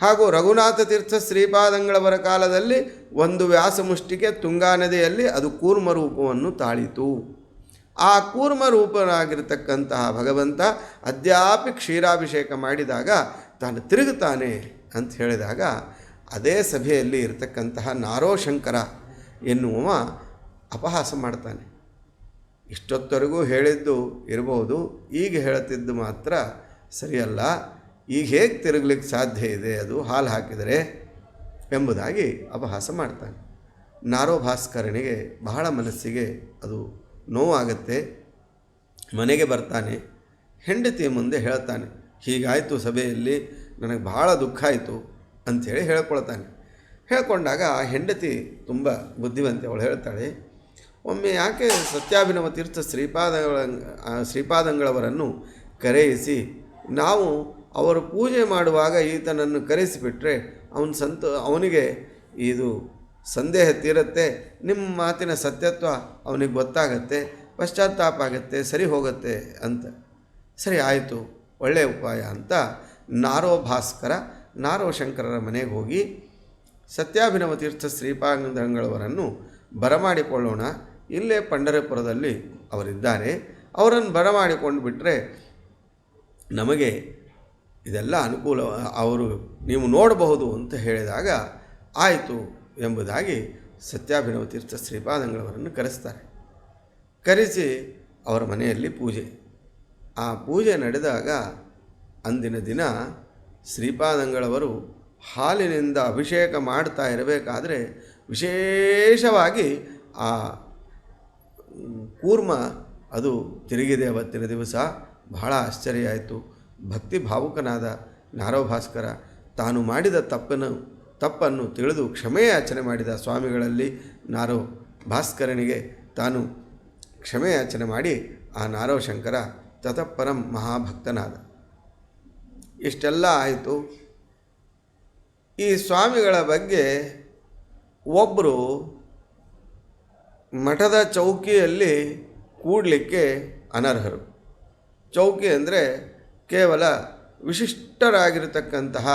ಹಾಗೂ ರಘುನಾಥ ತೀರ್ಥ ಶ್ರೀಪಾದಂಗಳವರ ಕಾಲದಲ್ಲಿ ಒಂದು ವ್ಯಾಸಮುಷ್ಟಿಕೆ ತುಂಗಾ ನದಿಯಲ್ಲಿ ಅದು ಕೂರ್ಮ ರೂಪವನ್ನು ತಾಳಿತು. ಆ ಕೂರ್ಮ ರೂಪನಾಗಿರ್ತಕ್ಕಂತಹ ಭಗವಂತ ಅದ್ಯಾಪಿ ಕ್ಷೀರಾಭಿಷೇಕ ಮಾಡಿದಾಗ ತಾನು ತಿರುಗುತ್ತಾನೆ ಅಂತ ಹೇಳಿದಾಗ ಅದೇ ಸಭೆಯಲ್ಲಿ ಇರತಕ್ಕಂತಹ ನಾರೋಶಂಕರ ಎನ್ನುವ ಅಪಹಾಸ ಮಾಡ್ತಾನೆ. ಇಷ್ಟೊತ್ತವರೆಗೂ ಹೇಳಿದ್ದು ಇರಬಹುದು, ಈಗ ಹೇಳುತ್ತಿದ್ದು ಮಾತ್ರ ಸರಿಯಲ್ಲ, ಈಗ ಹೇಗೆ ತಿರುಗಲಿಕ್ಕೆ ಸಾಧ್ಯ ಇದೆ ಅದು ಹಾಲು ಹಾಕಿದರೆ ಎಂಬುದಾಗಿ ಅಪಹಾಸ ಮಾಡ್ತಾನೆ. ನಾರೋಭಾಸ್ಕರನಿಗೆ ಬಹಳ ಮನಸ್ಸಿಗೆ ಅದು ನೋವಾಗುತ್ತೆ. ಮನೆಗೆ ಬರ್ತಾನೆ, ಹೆಂಡತಿಯ ಮುಂದೆ ಹೇಳ್ತಾನೆ, ಹೀಗಾಯಿತು ಸಭೆಯಲ್ಲಿ, ನನಗೆ ಬಹಳ ದುಃಖ ಆಯಿತು ಅಂಥೇಳಿ ಹೇಳ್ಕೊಳ್ತಾನೆ. ಹೇಳ್ಕೊಂಡಾಗ ಆ ಹೆಂಡತಿ ತುಂಬ ಬುದ್ಧಿವಂತೆ, ಅವಳು ಹೇಳ್ತಾಳೆ, ಒಮ್ಮೆ ಯಾಕೆ ಸತ್ಯಾಭಿನವ ತೀರ್ಥ ಶ್ರೀಪಾದಂಗಳವರನ್ನು ಕರೆಯಿಸಿ ನಾವು ಅವರು ಪೂಜೆ ಮಾಡುವಾಗ ಈತನನ್ನು ಕರೆಸಿಬಿಟ್ರೆ ಅವನಿಗೆ ಇದು ಸಂದೇಹ ತೀರುತ್ತೆ, ನಿಮ್ಮ ಮಾತಿನ ಸತ್ಯತ್ವ ಅವನಿಗೆ ಗೊತ್ತಾಗತ್ತೆ, ಪಶ್ಚಾತ್ತಾಪ ಆಗತ್ತೆ, ಸರಿ ಹೋಗುತ್ತೆ ಅಂತ. ಸರಿ ಆಯಿತು, ಒಳ್ಳೆಯ ಉಪಾಯ ಅಂತ ನಾರೋಭಾಸ್ಕರ ನಾರೋಶಂಕರರ ಮನೆಗೆ ಹೋಗಿ ಸತ್ಯಾಭಿನವ ತೀರ್ಥ ಶ್ರೀಪಾದಂಗಳವರನ್ನು ಬರಮಾಡಿಕೊಳ್ಳೋಣ, ಇಲ್ಲೇ ಪಂಢರಪುರದಲ್ಲಿ ಅವರಿದ್ದಾರೆ, ಅವರನ್ನು ಬರಮಾಡಿಕೊಂಡು ಬಿಟ್ಟರೆ ನಮಗೆ ಇದೆಲ್ಲ ಅನುಕೂಲ, ಅವರು ನೀವು ನೋಡಬಹುದು ಅಂತ ಹೇಳಿದಾಗ ಆಯಿತು ಎಂಬುದಾಗಿ ಸತ್ಯಾಭಿನವ ತೀರ್ಥ ಶ್ರೀಪಾದಂಗಳವರನ್ನು ಕರೆಸ್ತಾರೆ. ಕರೆಸಿ ಅವರ ಮನೆಯಲ್ಲಿ ಪೂಜೆ. ಆ ಪೂಜೆ ನಡೆದಾಗ ಅಂದಿನ ದಿನ ಶ್ರೀಪಾದಂಗಳವರು ಹಾಲಿನಿಂದ ಅಭಿಷೇಕ ಮಾಡ್ತಾ ಇರಬೇಕಾದ್ರೆ ವಿಶೇಷವಾಗಿ ಆ ಕೂರ್ಮ ಅದು ತಿರುಗಿದೆ. ಅವತ್ತಿನ ದಿವಸ ಬಹಳ ಆಶ್ಚರ್ಯ ಆಯಿತು. ಭಕ್ತಿ ಭಾವುಕನಾದ ನಾರೋಭಾಸ್ಕರ ತಾನು ಮಾಡಿದ ತಪ್ಪನ್ನು ತಿಳಿದು ಕ್ಷಮೆಯಾಚನೆ ಮಾಡಿದ ಸ್ವಾಮಿಗಳಲ್ಲಿ ನಾರೋಭಾಸ್ಕರನಿಗೆ ತಾನು ಕ್ಷಮೆಯಾಚನೆ ಮಾಡಿ ಆ ನಾರೋಶಂಕರ ತತಃಪರಂ ಮಹಾಭಕ್ತನಾದ. ಇಷ್ಟೆಲ್ಲ ಆಯಿತು. ಈ ಸ್ವಾಮಿಗಳ ಬಗ್ಗೆ ಒಬ್ಬರು ಮಠದ ಚೌಕಿಯಲ್ಲಿ ಕೂಡಲಿಕ್ಕೆ ಅನರ್ಹರು. ಚೌಕಿ ಅಂದರೆ ಕೇವಲ ವಿಶಿಷ್ಟರಾಗಿರತಕ್ಕಂತಹ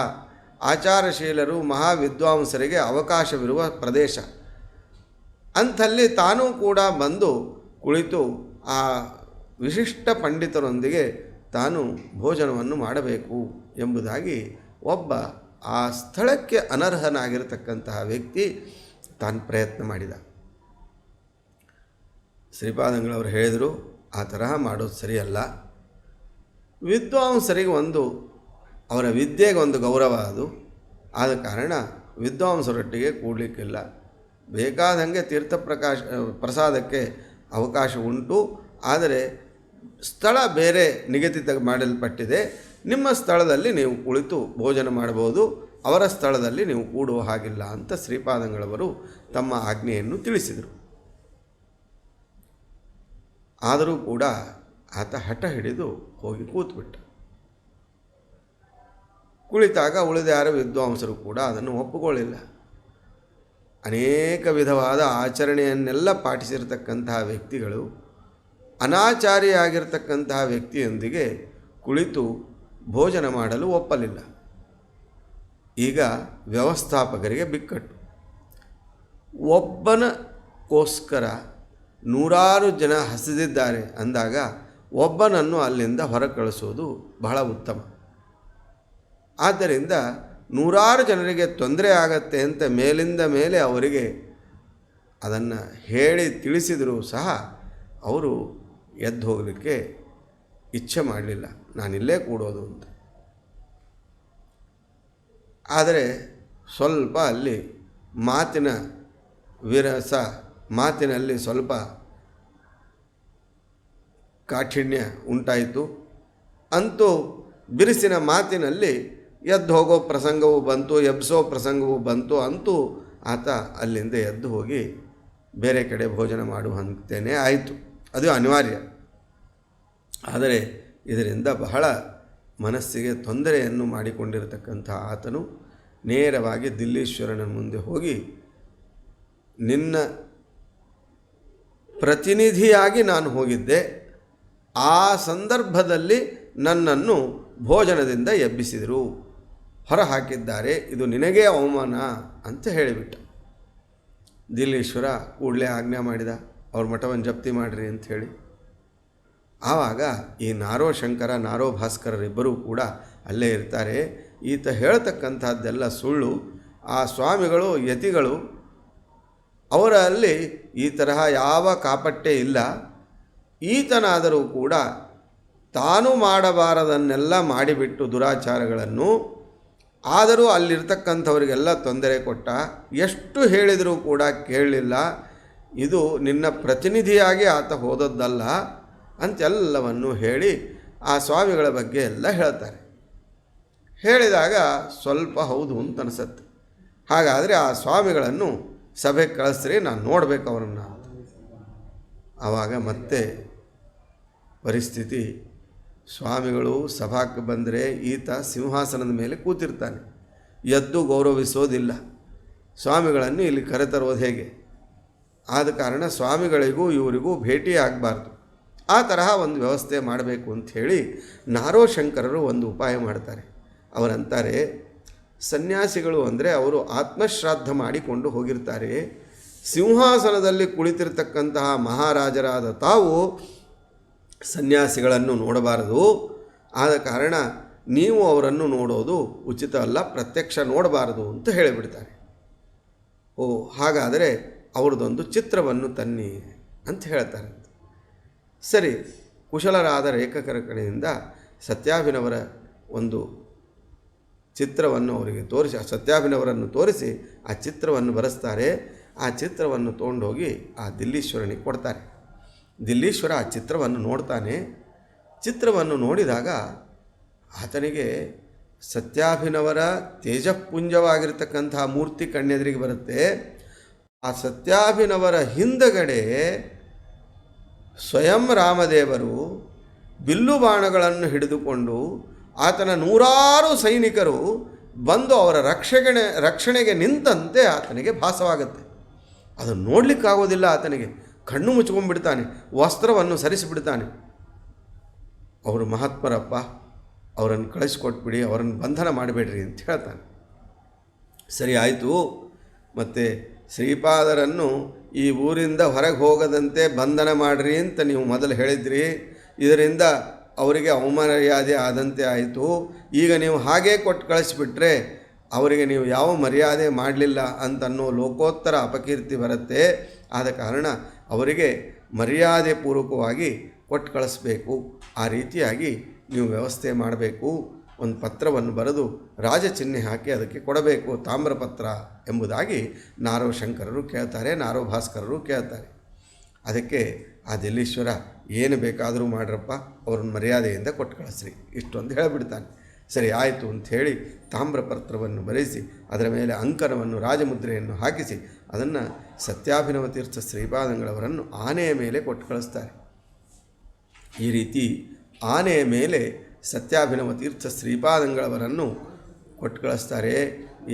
ಆಚಾರಶೀಲರು ಮಹಾವಿದ್ವಾಂಸರಿಗೆ ಅವಕಾಶವಿರುವ ಪ್ರದೇಶ. ಅಂಥಲ್ಲಿ ತಾನೂ ಕೂಡ ಬಂದು ಕುಳಿತು ಆ ವಿಶಿಷ್ಟ ಪಂಡಿತರೊಂದಿಗೆ ತಾನು ಭೋಜನವನ್ನು ಮಾಡಬೇಕು ಎಂಬುದಾಗಿ ಒಬ್ಬ ಆ ಸ್ಥಳಕ್ಕೆ ಅನರ್ಹನಾಗಿರತಕ್ಕಂತಹ ವ್ಯಕ್ತಿ ತಾನು ಪ್ರಯತ್ನ ಮಾಡಿದ. ಶ್ರೀಪಾದಂಗಳವರು ಹೇಳಿದರು, ಆ ತರಹ ಮಾಡೋದು ಸರಿಯಲ್ಲ. ವಿದ್ವಾಂಸರಿಗೆ ಅವರ ವಿದ್ಯೆಗೆ ಒಂದು ಗೌರವ ಅದು. ಆದ ಕಾರಣ ವಿದ್ವಾಂಸರೊಟ್ಟಿಗೆ ಕೂಡಲಿಕ್ಕಿಲ್ಲ. ಬೇಕಾದಂಗೆ ಪ್ರಸಾದಕ್ಕೆ ಅವಕಾಶ ಉಂಟು, ಆದರೆ ಸ್ಥಳ ಬೇರೆ ನಿಗದಿತ ಮಾಡಲ್ಪಟ್ಟಿದೆ. ನಿಮ್ಮ ಸ್ಥಳದಲ್ಲಿ ನೀವು ಕುಳಿತು ಭೋಜನ ಮಾಡಬಹುದು, ಅವರ ಸ್ಥಳದಲ್ಲಿ ನೀವು ಕೂಡುವ ಹಾಗಿಲ್ಲ ಅಂತ ಶ್ರೀಪಾದಂಗಳವರು ತಮ್ಮ ಆಜ್ಞೆಯನ್ನು ತಿಳಿಸಿದರು. ಆದರೂ ಕೂಡ ಆತ ಹಠ ಹಿಡಿದು ಹೋಗಿ ಕೂತ್ಬಿಟ್ಟ. ಕುಳಿತಾಗ ಉಳಿದ ಯಾರು ವಿದ್ವಾಂಸರು ಕೂಡ ಅದನ್ನು ಒಪ್ಪುಕೊಳ್ಳಿಲ್ಲ. ಅನೇಕ ವಿಧವಾದ ಆಚರಣೆಯನ್ನೆಲ್ಲ ಪಾಟಿಸಿರತಕ್ಕಂತಹ ವ್ಯಕ್ತಿಗಳು ಅನಾಚಾರಿಯಾಗಿರ್ತಕ್ಕಂತಹ ವ್ಯಕ್ತಿಯೊಂದಿಗೆ ಕುಳಿತು ಭೋಜನ ಮಾಡಲು ಒಪ್ಪಲಿಲ್ಲ. ಈಗ ವ್ಯವಸ್ಥಾಪಕರಿಗೆ ಬಿಕ್ಕಟ್ಟು. ಒಬ್ಬನಕ್ಕೋಸ್ಕರ ನೂರಾರು ಜನ ಹಸಿದಿದ್ದಾರೆ ಅಂದಾಗ ಒಬ್ಬನನ್ನು ಅಲ್ಲಿಂದ ಹೊರ ಕಳಿಸೋದು ಬಹಳ ಉತ್ತಮ. ಆದ್ದರಿಂದ ನೂರಾರು ಜನರಿಗೆ ತೊಂದರೆ ಆಗತ್ತೆ ಅಂತ ಮೇಲಿಂದ ಮೇಲೆ ಅವರಿಗೆ ಅದನ್ನು ಹೇಳಿ ತಿಳಿಸಿದರೂ ಸಹ ಅವರು ಎದ್ದು ಹೋಗಲಿಕ್ಕೆ ಇಚ್ಛೆ ಮಾಡಲಿಲ್ಲ, ನಾನಿಲ್ಲೇ ಕೂಡೋದು ಅಂತ. ಆದರೆ ಸ್ವಲ್ಪ ಅಲ್ಲಿ ಮಾತಿನ ವಿರಸ, ಮಾತಿನಲ್ಲಿ ಸ್ವಲ್ಪ ಕಾಠಿಣ್ಯ ಉಂಟಾಯಿತು. ಅಂತೂ ಬಿರುಸಿನ ಮಾತಿನಲ್ಲಿ ಎದ್ದು ಹೋಗೋ ಪ್ರಸಂಗವೂ ಬಂತು, ಎಬ್ಸೋ ಪ್ರಸಂಗವೂ ಬಂತು. ಅಂತೂ ಆತ ಅಲ್ಲಿಂದ ಎದ್ದು ಹೋಗಿ ಬೇರೆ ಕಡೆ ಭೋಜನ ಮಾಡುವಂತೇನೆ ಆಯಿತು. ಅದು ಅನಿವಾರ್ಯ. ಆದರೆ ಇದರಿಂದ ಬಹಳ ಮನಸ್ಸಿಗೆ ತೊಂದರೆಯನ್ನು ಮಾಡಿಕೊಂಡಿರತಕ್ಕಂಥ ಆತನು ನೇರವಾಗಿ ದಿಲ್ಲೀಶ್ವರನ ಮುಂದೆ ಹೋಗಿ, ನಿನ್ನ ಪ್ರತಿನಿಧಿಯಾಗಿ ನಾನು ಹೋಗಿದ್ದೆ, ಆ ಸಂದರ್ಭದಲ್ಲಿ ನನ್ನನ್ನು ಭೋಜನದಿಂದ ಎಬ್ಬಿಸಿದರು, ಹೊರ ಹಾಕಿದ್ದಾರೆ, ಇದು ನಿನಗೇ ಅವಮಾನ ಅಂತ ಹೇಳಿಬಿಟ್ಟ. ದಿಲ್ಲೀಶ್ವರ ಕೂಡಲೇ ಆಜ್ಞೆ ಮಾಡಿದ, ಅವ್ರ ಮಠವನ್ನು ಜಪ್ತಿ ಮಾಡಿರಿ ಅಂಥೇಳಿ. ಆವಾಗ ಈ ನಾರೋಶಂಕರ ನಾರೋಭಾಸ್ಕರರಿಬ್ಬರೂ ಕೂಡ ಅಲ್ಲೇ ಇರ್ತಾರೆ. ಈತ ಹೇಳ್ತಕ್ಕಂಥದ್ದೆಲ್ಲ ಸುಳ್ಳು. ಆ ಸ್ವಾಮಿಗಳು ಯತಿಗಳು ಅವರಲ್ಲಿ ಈ ತರಹ ಯಾವ ಕಾಪಟ್ಟೆ ಇಲ್ಲ. ಈತನಾದರೂ ಕೂಡ ತಾನು ಮಾಡಬಾರದನ್ನೆಲ್ಲ ಮಾಡಿಬಿಟ್ಟು ದುರಾಚಾರಗಳನ್ನು, ಆದರೂ ಅಲ್ಲಿರ್ತಕ್ಕಂಥವರಿಗೆಲ್ಲ ತೊಂದರೆ ಕೊಟ್ಟ, ಎಷ್ಟು ಹೇಳಿದರೂ ಕೂಡ ಕೇಳಲಿಲ್ಲ. ಇದು ನಿನ್ನ ಪ್ರತಿನಿಧಿಯಾಗಿ ಆತ ಹೋದದ್ದಲ್ಲ ಅಂತೆಲ್ಲವನ್ನು ಹೇಳಿ ಆ ಸ್ವಾಮಿಗಳ ಬಗ್ಗೆ ಎಲ್ಲ ಹೇಳ್ತಾರೆ. ಹೇಳಿದಾಗ ಸ್ವಲ್ಪ ಹೌದು ಅಂತ ಅನಿಸುತ್ತೆ. ಹಾಗಾದರೆ ಆ ಸ್ವಾಮಿಗಳನ್ನು ಸಭೆಗೆ ಕಳಿಸ್ರಿ, ನಾನು ನೋಡಬೇಕು ಅವರನ್ನು. ಆವಾಗ ಮತ್ತೆ ಪರಿಸ್ಥಿತಿ, ಸ್ವಾಮಿಗಳು ಸಭಾಕ್ಕೆ ಬಂದರೆ ಈತ ಸಿಂಹಾಸನದ ಮೇಲೆ ಕೂತಿರ್ತಾನೆ, ಎದ್ದು ಗೌರವಿಸೋದಿಲ್ಲ. ಸ್ವಾಮಿಗಳನ್ನು ಇಲ್ಲಿ ಕರೆತರೋದು ಹೇಗೆ? ಆದ ಕಾರಣ ಸ್ವಾಮಿಗಳಿಗೂ ಇವರಿಗೂ ಭೇಟಿ ಆಗಬಾರ್ದು. ಆ ತರಹ ಒಂದು ವ್ಯವಸ್ಥೆ ಮಾಡಬೇಕು ಅಂಥೇಳಿ ನಾರೋಶಂಕರರು ಒಂದು ಉಪಾಯ ಮಾಡ್ತಾರೆ. ಅವರಂತಾರೆ, ಸನ್ಯಾಸಿಗಳು ಅಂದರೆ ಅವರು ಆತ್ಮಶ್ರಾದ್ದ ಮಾಡಿಕೊಂಡು ಹೋಗಿರ್ತಾರೆ. ಸಿಂಹಾಸನದಲ್ಲಿ ಕುಳಿತಿರ್ತಕ್ಕಂತಹ ಮಹಾರಾಜರಾದ ತಾವು ಸನ್ಯಾಸಿಗಳನ್ನು ನೋಡಬಾರದು. ಆದ ಕಾರಣ ನೀವು ಅವರನ್ನು ನೋಡೋದು ಉಚಿತ ಅಲ್ಲ, ಪ್ರತ್ಯಕ್ಷ ನೋಡಬಾರದು ಅಂತ ಹೇಳಿಬಿಡ್ತಾರೆ. ಓ, ಹಾಗಾದರೆ ಅವ್ರದ್ದೊಂದು ಚಿತ್ರವನ್ನು ತನ್ನಿ ಅಂತ ಹೇಳ್ತಾರೆ. ಸರಿ, ಕುಶಲರಾದ ಲೇಖಕರ ಕಡೆಯಿಂದ ಸತ್ಯಾಭಿನವರ ಒಂದು ಚಿತ್ರವನ್ನು ಅವರಿಗೆ ತೋರಿಸಿ, ಸತ್ಯಾಭಿನವರನ್ನು ತೋರಿಸಿ ಆ ಚಿತ್ರವನ್ನು ಬರೆಸ್ತಾರೆ. ಆ ಚಿತ್ರವನ್ನು ತೊಗೊಂಡೋಗಿ ಆ ದಿಲ್ಲೀಶ್ವರನಿಗೆ ಕೊಡ್ತಾರೆ. ದಿಲ್ಲೀಶ್ವರ ಆ ಚಿತ್ರವನ್ನು ನೋಡ್ತಾನೆ. ಚಿತ್ರವನ್ನು ನೋಡಿದಾಗ ಆತನಿಗೆ ಸತ್ಯಾಭಿನವರ ತೇಜಪುಂಜವಾಗಿರ್ತಕ್ಕಂತಹ ಮೂರ್ತಿ ಕಣ್ಣೆದುರಿಗೆ ಬರುತ್ತೆ. ಆ ಸತ್ಯಾಭಿನವರ ಹಿಂದಗಡೆ ಸ್ವಯಂ ರಾಮದೇವರು ಬಿಲ್ಲು ಬಾಣಗಳನ್ನು ಹಿಡಿದುಕೊಂಡು ಆತನ ನೂರಾರು ಸೈನಿಕರು ಬಂದು ಅವರ ರಕ್ಷಣೆಗೆ ನಿಂತಂತೆ ಆತನಿಗೆ ಭಾಸವಾಗುತ್ತೆ. ಅದನ್ನು ನೋಡಲಿಕ್ಕಾಗೋದಿಲ್ಲ. ಆತನಿಗೆ ಕಣ್ಣು ಮುಚ್ಕೊಂಡ್ಬಿಡ್ತಾನೆ, ವಸ್ತ್ರವನ್ನು ಸರಿಸಿಬಿಡ್ತಾನೆ. ಅವರು ಮಹಾತ್ಮರಪ್ಪ, ಅವರನ್ನು ಕಳಿಸ್ಕೊಟ್ಬಿಡಿ, ಅವರನ್ನು ಬಂಧನ ಮಾಡಬೇಡ್ರಿ ಅಂತ ಹೇಳ್ತಾನೆ. ಸರಿ ಆಯಿತು. ಮತ್ತು ಶ್ರೀಪಾದರನ್ನು ಈ ಊರಿಂದ ಹೊರಗೆ ಹೋಗದಂತೆ ಬಂಧನ ಮಾಡಿರಿ ಅಂತ ನೀವು ಮೊದಲು ಹೇಳಿದ್ರಿ. ಇದರಿಂದ ಅವರಿಗೆ ಅವಮರ್ಯಾದೆ ಆದಂತೆ ಆಯಿತು. ಈಗ ನೀವು ಹಾಗೇ ಕೊಟ್ಟು ಕಳಿಸ್ಬಿಟ್ರೆ ಅವರಿಗೆ ನೀವು ಯಾವ ಮರ್ಯಾದೆ ಮಾಡಲಿಲ್ಲ ಅಂತನ್ನೋ ಲೋಕೋತ್ತರ ಅಪಕೀರ್ತಿ ಬರುತ್ತೆ. ಆದ ಕಾರಣ ಅವರಿಗೆ ಮರ್ಯಾದೆ ಪೂರ್ವಕವಾಗಿ ಕೊಟ್ಟು ಕಳಿಸ್ಬೇಕು. ಆ ರೀತಿಯಾಗಿ ನೀವು ವ್ಯವಸ್ಥೆ ಮಾಡಬೇಕು. ಒಂದು ಪತ್ರವನ್ನು ಬರೆದು ರಾಜಚಿಹ್ನೆ ಹಾಕಿ ಅದಕ್ಕೆ ಕೊಡಬೇಕು, ತಾಮ್ರಪತ್ರ ಎಂಬುದಾಗಿ ನಾರೋಶಂಕರರು ಕೇಳ್ತಾರೆ, ನಾರೋಭಾಸ್ಕರರು ಕೇಳ್ತಾರೆ. ಅದಕ್ಕೆ ಆ ದಿಲ್ಲೀಶ್ವರ, ಏನು ಬೇಕಾದರೂ ಮಾಡ್ರಪ್ಪ, ಅವ್ರನ್ನ ಮರ್ಯಾದೆಯಿಂದ ಕೊಟ್ಟು ಕಳಿಸ್ರಿ, ಇಷ್ಟೊಂದು ಹೇಳಿಬಿಡ್ತಾನೆ. ಸರಿ ಆಯಿತು ಅಂಥೇಳಿ ತಾಮ್ರಪತ್ರವನ್ನು ಬರೆಸಿ ಅದರ ಮೇಲೆ ಅಂಕನವನ್ನು, ರಾಜಮುದ್ರೆಯನ್ನು ಹಾಕಿಸಿ ಅದನ್ನು ಸತ್ಯಾಭಿನವ ತೀರ್ಥ ಶ್ರೀಪಾದಂಗಳವರನ್ನು ಆನೆಯ ಮೇಲೆ ಕೊಟ್ಟು ಕಳಿಸ್ತಾರೆ. ಈ ರೀತಿ ಆನೆಯ ಮೇಲೆ ಸತ್ಯಾಭಿನವ ತೀರ್ಥ ಶ್ರೀಪಾದಂಗಳವರನ್ನು ಕೊಟ್ಟು ಕಳಿಸ್ತಾರೆ.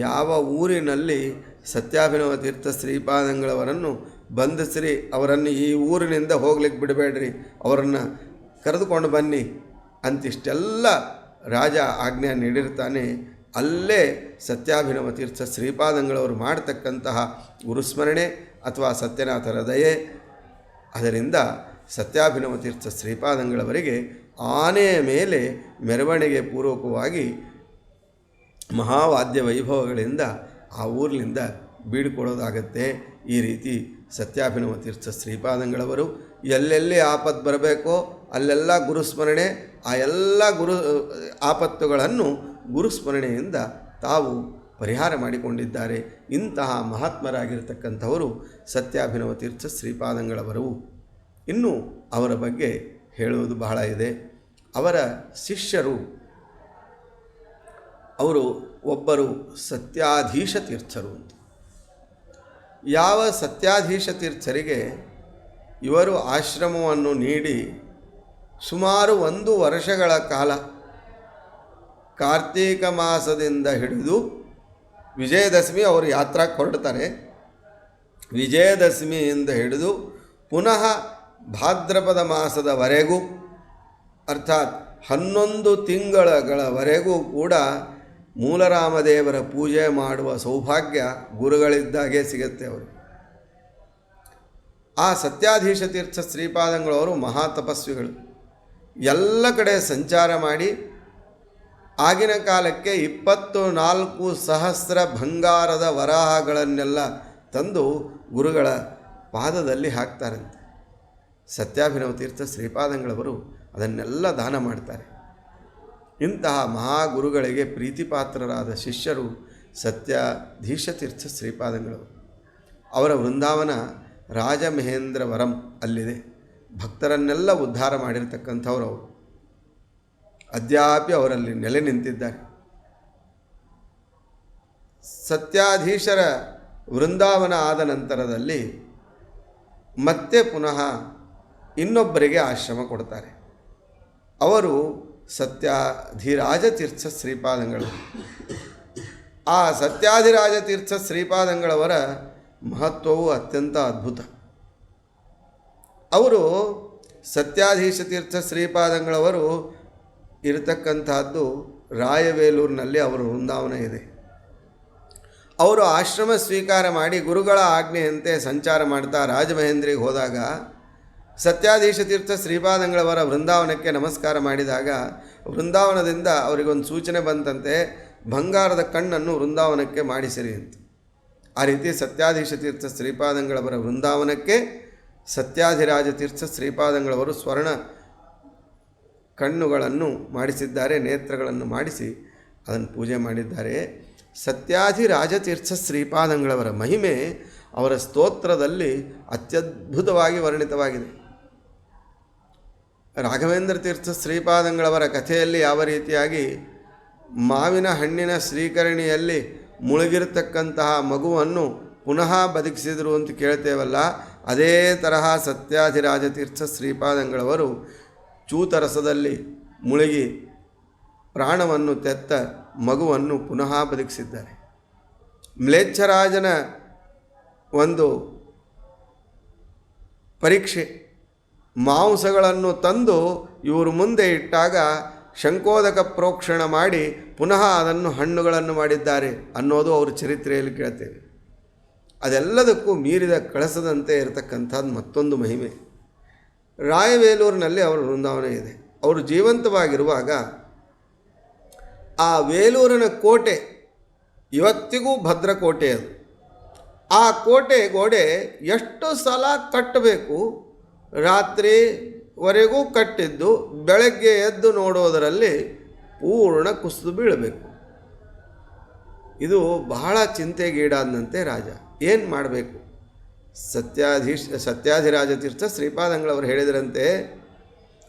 ಯಾವ ಊರಿನಲ್ಲಿ ಸತ್ಯಾಭಿನವ ತೀರ್ಥ ಶ್ರೀಪಾದಂಗಳವರನ್ನು ಬಂಧಿಸ್ರಿ, ಅವರನ್ನು ಈ ಊರಿನಿಂದ ಹೋಗ್ಲಿಕ್ಕೆ ಬಿಡಬೇಡ್ರಿ, ಅವರನ್ನು ಕರೆದುಕೊಂಡು ಬನ್ನಿ ಅಂತಿಷ್ಟೆಲ್ಲ ರಾಜ ಆಜ್ಞೆ ನೀಡಿರ್ತಾನೆ. ಅಲ್ಲೇ ಸತ್ಯಾಭಿನವ ತೀರ್ಥ ಶ್ರೀಪಾದಂಗಳವರು ಮಾಡತಕ್ಕಂತಹ ಗುರುಸ್ಮರಣೆ ಅಥವಾ ಸತ್ಯನಾಥರ ದಯೆ, ಅದರಿಂದ ಸತ್ಯಾಭಿನವ ತೀರ್ಥ ಶ್ರೀಪಾದಂಗಳವರಿಗೆ ಆನೆಯ ಮೇಲೆ ಮೆರವಣಿಗೆ ಪೂರ್ವಕವಾಗಿ ಮಹಾವಾದ್ಯ ವೈಭವಗಳಿಂದ ಆ ಊರಿನಿಂದ ಬೀಳ್ಕೊಡೋದಾಗತ್ತೆ. ಈ ರೀತಿ ಸತ್ಯಾಭಿನವ ತೀರ್ಥ ಶ್ರೀಪಾದಂಗಳವರು ಎಲ್ಲೆಲ್ಲಿ ಆಪತ್ತು ಬರಬೇಕೋ ಅಲ್ಲೆಲ್ಲ ಗುರುಸ್ಮರಣೆ, ಆ ಎಲ್ಲ ಆಪತ್ತುಗಳನ್ನು ಗುರುಸ್ಮರಣೆಯಿಂದ ತಾವು ಪರಿಹಾರ ಮಾಡಿಕೊಂಡಿದ್ದಾರೆ. ಇಂತಹ ಮಹಾತ್ಮರಾಗಿರ್ತಕ್ಕಂಥವರು ಸತ್ಯಾಭಿನವ ತೀರ್ಥ ಶ್ರೀಪಾದಂಗಳವರು. ಇನ್ನು ಅವರ ಬಗ್ಗೆ ಹೇಳುವುದು ಬಹಳ ಇದೆ. ಅವರ ಶಿಷ್ಯರು, ಅವರು ಒಬ್ಬರು ಸತ್ಯಾಧೀಶ ತೀರ್ಥರು ಅಂತ. ಯಾವ ಸತ್ಯಾಧೀಶ ತೀರ್ಥರಿಗೆ ಇವರು ಆಶ್ರಮವನ್ನು ನೀಡಿ ಸುಮಾರು 1 ವರ್ಷಗಳ ಕಾಲ ಕಾರ್ತೀಕ ಮಾಸದಿಂದ ಹಿಡಿದು ವಿಜಯದಶಮಿ ಅವರು ಯಾತ್ರಾಕ್ಕೆ ಹೊರಡ್ತಾರೆ. ವಿಜಯದಶಮಿಯಿಂದ ಹಿಡಿದು ಪುನಃ ಭಾದ್ರಪದ ಮಾಸದವರೆಗೂ, ಅರ್ಥಾತ್ 11 ತಿಂಗಳವರೆಗೂ ಕೂಡ ಮೂಲರಾಮದೇವರ ಪೂಜೆ ಮಾಡುವ ಸೌಭಾಗ್ಯ ಗುರುಗಳಿದ್ದಾಗೆ ಸಿಗುತ್ತೆ ಅವರು. ಆ ಸತ್ಯಾಧೀಶ ತೀರ್ಥ ಶ್ರೀಪಾದಂಗಳವರು ಮಹಾತಪಸ್ವಿಗಳು. ಎಲ್ಲ ಕಡೆ ಸಂಚಾರ ಮಾಡಿ ಆಗಿನ ಕಾಲಕ್ಕೆ 24,000 ಬಂಗಾರದ ವರಾಹಗಳನ್ನೆಲ್ಲ ತಂದು ಗುರುಗಳ ಪಾದದಲ್ಲಿ ಹಾಕ್ತಾರಂತೆ. ಸತ್ಯಾಭಿನವ ತೀರ್ಥ ಶ್ರೀಪಾದಂಗಳವರು ಅದನ್ನೆಲ್ಲ ದಾನ ಮಾಡ್ತಾರೆ. ಇಂತಹ ಮಹಾಗುರುಗಳಿಗೆ ಪ್ರೀತಿಪಾತ್ರರಾದ ಶಿಷ್ಯರು ಸತ್ಯಾಧೀಶ ತೀರ್ಥ ಶ್ರೀಪಾದಂಗಳವರು. ಅವರ ವೃಂದಾವನ ರಾಜಮಹೇಂದ್ರವರಂ ಅಲ್ಲಿದೆ. ಭಕ್ತರನ್ನೆಲ್ಲ ಉದ್ಧಾರ ಮಾಡಿರ್ತಕ್ಕಂಥವ್ರು ಅವರು. ಅದ್ಯಾಪಿ ಅವರಲ್ಲಿ ನೆಲೆ ನಿಂತಿದ್ದಾರೆ. ಸತ್ಯಾಧೀಶರ ವೃಂದಾವನ ಆದ ನಂತರದಲ್ಲಿ ಮತ್ತೆ ಪುನಃ ಇನ್ನೊಬ್ಬರಿಗೆ ಆಶ್ರಮ ಕೊಡ್ತಾರೆ. ಅವರು ಸತ್ಯಾಧಿರಾಜ ತೀರ್ಥ ಶ್ರೀಪಾದಂಗಳು. ಆ ಸತ್ಯಾಧಿರಾಜ ತೀರ್ಥ ಶ್ರೀಪಾದಂಗಳವರ ಮಹತ್ವವು ಅತ್ಯಂತ ಅದ್ಭುತ. ಅವರು ಸತ್ಯಾಧೀಶ ತೀರ್ಥ ಶ್ರೀಪಾದಂಗಳವರು ಇರತಕ್ಕಂತಹದ್ದು ರಾಯವೇಲೂರಿನಲ್ಲಿ ಅವರ ವೃಂದಾವನ ಇದೆ. ಅವರು ಆಶ್ರಮ ಸ್ವೀಕಾರ ಮಾಡಿ ಗುರುಗಳ ಆಜ್ಞೆಯಂತೆ ಸಂಚಾರ ಮಾಡ್ತಾ ರಾಜಮಹೇಂದ್ರಿಗೆ ಹೋದಾಗ ಸತ್ಯಾಧೀಶ ತೀರ್ಥ ಶ್ರೀಪಾದಂಗಳವರ ವೃಂದಾವನಕ್ಕೆ ನಮಸ್ಕಾರ ಮಾಡಿದಾಗ ವೃಂದಾವನದಿಂದ ಅವರಿಗೊಂದು ಸೂಚನೆ ಬಂತಂತೆ, ಬಂಗಾರದ ಕಣ್ಣನ್ನು ವೃಂದಾವನಕ್ಕೆ ಮಾಡಿಸಿರಿ ಅಂತ. ಆ ರೀತಿ ಸತ್ಯಾಧೀಶ ತೀರ್ಥ ಶ್ರೀಪಾದಂಗಳವರ ವೃಂದಾವನಕ್ಕೆ ಸತ್ಯಾಧಿರಾಜ ತೀರ್ಥ ಶ್ರೀಪಾದಂಗಳವರು ಸ್ವರ್ಣ ಕಣ್ಣುಗಳನ್ನು ಮಾಡಿಸಿದ್ದಾರೆ, ನೇತ್ರಗಳನ್ನು ಮಾಡಿಸಿ ಅದನ್ನು ಪೂಜೆ ಮಾಡಿದ್ದಾರೆ. ಸತ್ಯಾಧಿರಾಜ ತೀರ್ಥ ಶ್ರೀಪಾದಂಗಳವರ ಮಹಿಮೆ ಅವರ ಸ್ತೋತ್ರದಲ್ಲಿ ಅತ್ಯದ್ಭುತವಾಗಿ ವರ್ಣಿತವಾಗಿದೆ. ರಾಘವೇಂದ್ರ ತೀರ್ಥ ಶ್ರೀಪಾದಂಗಳವರ ಕಥೆಯಲ್ಲಿ ಯಾವ ರೀತಿಯಾಗಿ ಮಾವಿನ ಹಣ್ಣಿನ ಶ್ರೀಕರಣಿಯಲ್ಲಿ ಮುಳುಗಿರತಕ್ಕಂತಹ ಮಗುವನ್ನು ಪುನಃ ಬದುಕಿಸಿದರು ಅಂತ ಕೇಳ್ತೇವಲ್ಲ, ಅದೇ ತರಹ ಸತ್ಯಾಧಿರಾಜ ತೀರ್ಥ ಶ್ರೀಪಾದಂಗಳವರು ಚೂತರಸದಲ್ಲಿ ಮುಳುಗಿ ಪ್ರಾಣವನ್ನು ತೆತ್ತ ಮಗುವನ್ನು ಪುನಃ ಬದುಕಿಸಿದ್ದಾರೆ. ಮ್ಲೇಚ್ಛರಾಜನ ಒಂದು ಪರೀಕ್ಷೆ, ಮಾಂಸಗಳನ್ನು ತಂದು ಇವರು ಮುಂದೆ ಇಟ್ಟಾಗ ಶಂಕೋದಕ ಪ್ರೋಕ್ಷಣ ಮಾಡಿ ಪುನಃ ಅದನ್ನು ಹಣ್ಣುಗಳನ್ನು ಮಾಡಿದ್ದಾರೆ ಅನ್ನೋದು ಅವರ ಚರಿತ್ರೆಯಲ್ಲಿ ಕೇಳ್ತೇವೆ. ಅದೆಲ್ಲದಕ್ಕೂ ಮೀರಿದ ಕಳಸದಂತೆ ಇರತಕ್ಕಂಥದ್ದು ಮತ್ತೊಂದು ಮಹಿಮೆ. ರಾಯವೇಲೂರಿನಲ್ಲಿ ಅವರ ವೃಂದಾವನ ಇದೆ. ಅವರು ಜೀವಂತವಾಗಿರುವಾಗ ಆ ವೇಲೂರಿನ ಕೋಟೆ ಇವತ್ತಿಗೂ ಭದ್ರಕೋಟೆ ಅದು. ಆ ಕೋಟೆ ಗೋಡೆ ಎಷ್ಟು ಸಲ ಕಟ್ಟಬೇಕು, ರಾತ್ರಿವರೆಗೂ ಕಟ್ಟಿದ್ದು ಬೆಳಗ್ಗೆ ಎದ್ದು ನೋಡೋದರಲ್ಲಿ ಪೂರ್ಣ ಕುಸಿದು ಬೀಳಬೇಕು. ಇದು ಬಹಳ ಚಿಂತೆಗೀಡಾದಂತೆ ರಾಜ ಏನು ಮಾಡಬೇಕು. ಸತ್ಯಾಧಿರಾಜ ತೀರ್ಥ ಶ್ರೀಪಾದಂಗಳವರು ಹೇಳಿದರಂತೆ,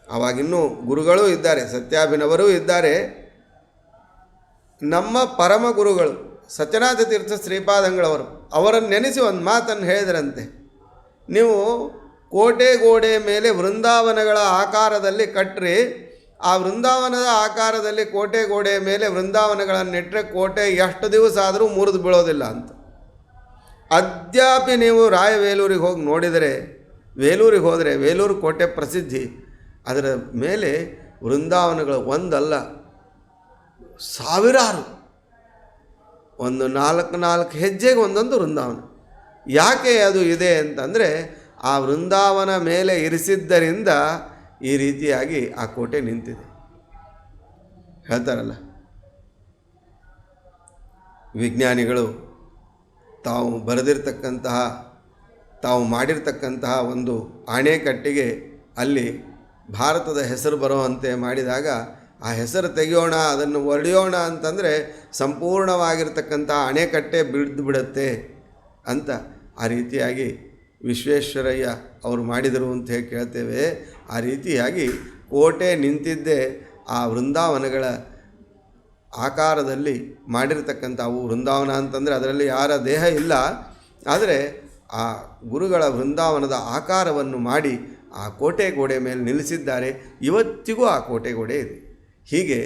ಆವಾಗಿನ್ನೂ ಗುರುಗಳೂ ಇದ್ದಾರೆ, ಸತ್ಯಾಭಿನವರೂ ಇದ್ದಾರೆ. ನಮ್ಮ ಪರಮ ಗುರುಗಳು ಸತ್ಯನಾಥ ತೀರ್ಥ ಶ್ರೀಪಾದಂಗಳವರು ಅವರನ್ನು ನೆನೆಸಿ ಒಂದು ಮಾತನ್ನು ಹೇಳಿದರಂತೆ, ನೀವು ಕೋಟೆ ಗೋಡೆ ಮೇಲೆ ವೃಂದಾವನಗಳ ಆಕಾರದಲ್ಲಿ ಕಟ್ಟ್ರಿ, ಆ ವೃಂದಾವನದ ಆಕಾರದಲ್ಲಿ ಕೋಟೆ ಗೋಡೆಯ ಮೇಲೆ ವೃಂದಾವನಗಳನ್ನಿಟ್ಟರೆ ಕೋಟೆ ಎಷ್ಟು ದಿವಸ ಆದರೂ ಮುರಿದು ಬೀಳೋದಿಲ್ಲ ಅಂತ. ಅದ್ಯಾಪಿ ನೀವು ರಾಯವೇಲೂರಿಗೆ ಹೋಗಿ ನೋಡಿದರೆ, ವೇಲೂರಿಗೆ ಹೋದರೆ ವೇಲೂರು ಕೋಟೆ ಪ್ರಸಿದ್ಧಿ, ಅದರ ಮೇಲೆ ವೃಂದಾವನಗಳು ಒಂದಲ್ಲ ಸಾವಿರಾರು, ಒಂದು 4 ಹೆಜ್ಜೆಗೆ ಒಂದೊಂದು ವೃಂದಾವನ. ಯಾಕೆ ಅದು ಇದೆ ಅಂತಂದರೆ ಆ ವೃಂದಾವನ ಮೇಲೆ ಇರಿಸಿದ್ದರಿಂದ ಈ ರೀತಿಯಾಗಿ ಆ ಕೋಟೆ ನಿಂತಿದೆ. ಹೇಳ್ತಾರಲ್ಲ ವಿಜ್ಞಾನಿಗಳು, ತಾವು ಬರೆದಿರ್ತಕ್ಕಂತಹ ತಾವು ಮಾಡಿರ್ತಕ್ಕಂತಹ ಒಂದು ಅಣೆಕಟ್ಟಿಗೆ ಅಲ್ಲಿ ಭಾರತದ ಹೆಸರು ಬರುವಂತೆ ಮಾಡಿದಾಗ ಆ ಹೆಸರು ತೆಗೆಯೋಣ, ಅದನ್ನು ಒಡೆಯೋಣ ಅಂತಂದರೆ ಸಂಪೂರ್ಣವಾಗಿರ್ತಕ್ಕಂಥ ಅಣೆಕಟ್ಟೆ ಬಿದ್ದು ಬಿಡುತ್ತೆ ಅಂತ ಆ ರೀತಿಯಾಗಿ ವಿಶ್ವೇಶ್ವರಯ್ಯ ಅವರು ಮಾಡಿದರು ಅಂತ ಹೇಳಿ ಕೇಳ್ತೇವೆ. ಆ ರೀತಿಯಾಗಿ ಕೋಟೆ ನಿಂತಿದ್ದೇ ಆ ವೃಂದಾವನಗಳ ಆಕಾರದಲ್ಲಿ ಮಾಡಿರ್ತಕ್ಕಂಥವು. ವೃಂದಾವನ ಅಂತಂದರೆ ಅದರಲ್ಲಿ ಯಾರ ದೇಹ ಇಲ್ಲ, ಆದರೆ ಆ ಗುರುಗಳ ವೃಂದಾವನದ ಆಕಾರವನ್ನು ಮಾಡಿ ಆ ಕೋಟೆ ಗೋಡೆ ಮೇಲೆ ನಿಲ್ಲಿಸಿದ್ದಾರೆ. ಇವತ್ತಿಗೂ ಆ ಕೋಟೆ ಗೋಡೆ ಇದೆ. ಹೀಗೆ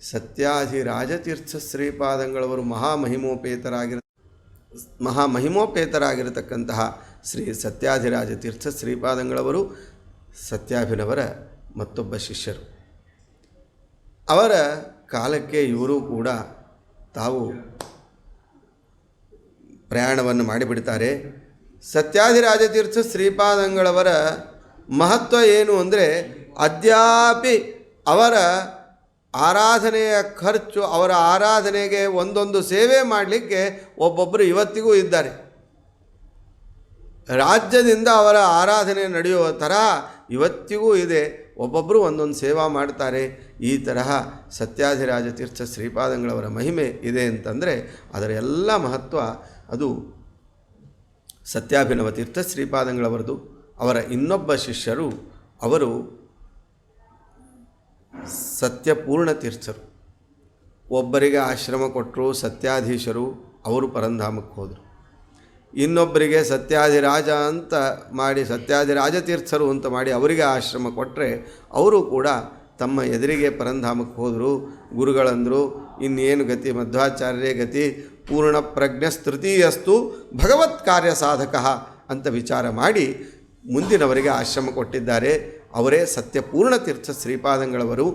ಸತ್ಯಾಧಿರಾಜತೀರ್ಥ ಶ್ರೀಪಾದಂಗಳವರು ಮಹಾಮಹಿಮೋಪೇತರಾಗಿರತಕ್ಕಂತಹ ಶ್ರೀ ಸತ್ಯಾಧಿರಾಜ ತೀರ್ಥ ಶ್ರೀಪಾದಂಗಳವರು ಸತ್ಯಾಭಿನವರ ಮತ್ತೊಬ್ಬ ಶಿಷ್ಯರು. ಅವರ ಕಾಲಕ್ಕೆ ಇವರು ಕೂಡ ತಾವು ಪ್ರಯಾಣವನ್ನು ಮಾಡಿಬಿಡ್ತಾರೆ. ಸತ್ಯಾಧಿರಾಜ ತೀರ್ಥ ಶ್ರೀಪಾದಂಗಳವರ ಮಹತ್ವ ಏನು ಅಂದರೆ, ಅದ್ಯಾಪಿ ಅವರ ಆರಾಧನೆಯ ಖರ್ಚು, ಅವರ ಆರಾಧನೆಗೆ ಒಂದೊಂದು ಸೇವೆ ಮಾಡಲಿಕ್ಕೆ ಒಬ್ಬೊಬ್ಬರು ಇವತ್ತಿಗೂ ಇದ್ದಾರೆ. ರಾಜ್ಯದಿಂದ ಅವರ ಆರಾಧನೆ ನಡೆಯುವ ಥರ ಇವತ್ತಿಗೂ ಇದೆ. ಒಬ್ಬೊಬ್ಬರು ಒಂದೊಂದು ಸೇವಾ ಮಾಡ್ತಾರೆ. ಈ ತರಹ ಸತ್ಯಾಧಿರಾಜ ತೀರ್ಥ ಶ್ರೀಪಾದಂಗಳವರ ಮಹಿಮೆ ಇದೆ ಅಂತಂದರೆ ಅದರ ಎಲ್ಲ ಮಹತ್ವ ಅದು ಸತ್ಯಾಭಿನವ ತೀರ್ಥ ಶ್ರೀಪಾದಂಗಳವರದು. ಅವರ ಇನ್ನೊಬ್ಬ ಶಿಷ್ಯರು ಅವರು ಸತ್ಯಪೂರ್ಣ ತೀರ್ಥರು. ಒಬ್ಬರಿಗೆ ಆಶ್ರಮ ಕೊಟ್ಟರು ಸತ್ಯಾಧೀಶರು, ಅವರು ಪರಂಧಾಮಕ್ಕೆ ಹೋದರು. ಇನ್ನೊಬ್ಬರಿಗೆ ಸತ್ಯಾಧಿರಾಜ ಅಂತ ಮಾಡಿ ಸತ್ಯಾಧಿರಾಜ ತೀರ್ಥರು ಅಂತ ಮಾಡಿ ಅವರಿಗೆ ಆಶ್ರಮ ಕೊಟ್ಟರೆ ಅವರು ಕೂಡ ತಮ್ಮ ಎದುರಿಗೆ ಪರಂಧಾಮಕ್ಕೆ ಹೋದರು. ಗುರುಗಳಂದರು, ಇನ್ನೇನು ಗತಿ, ಮಧ್ವಾಚಾರ್ಯರೇ ಗತಿ, ಪೂರ್ಣ ಪ್ರಜ್ಞಸ್ತೃತೀಯಸ್ತು ಭಗವತ್ ಕಾರ್ಯ ಸಾಧಕ ಅಂತ ವಿಚಾರ ಮಾಡಿ ಮುಂದಿನವರಿಗೆ ಆಶ್ರಮ ಕೊಟ್ಟಿದ್ದಾರೆ. ಅವರೇ ಸತ್ಯಪೂರ್ಣ ತೀರ್ಥ ಶ್ರೀಪಾದಂಗಳವರು.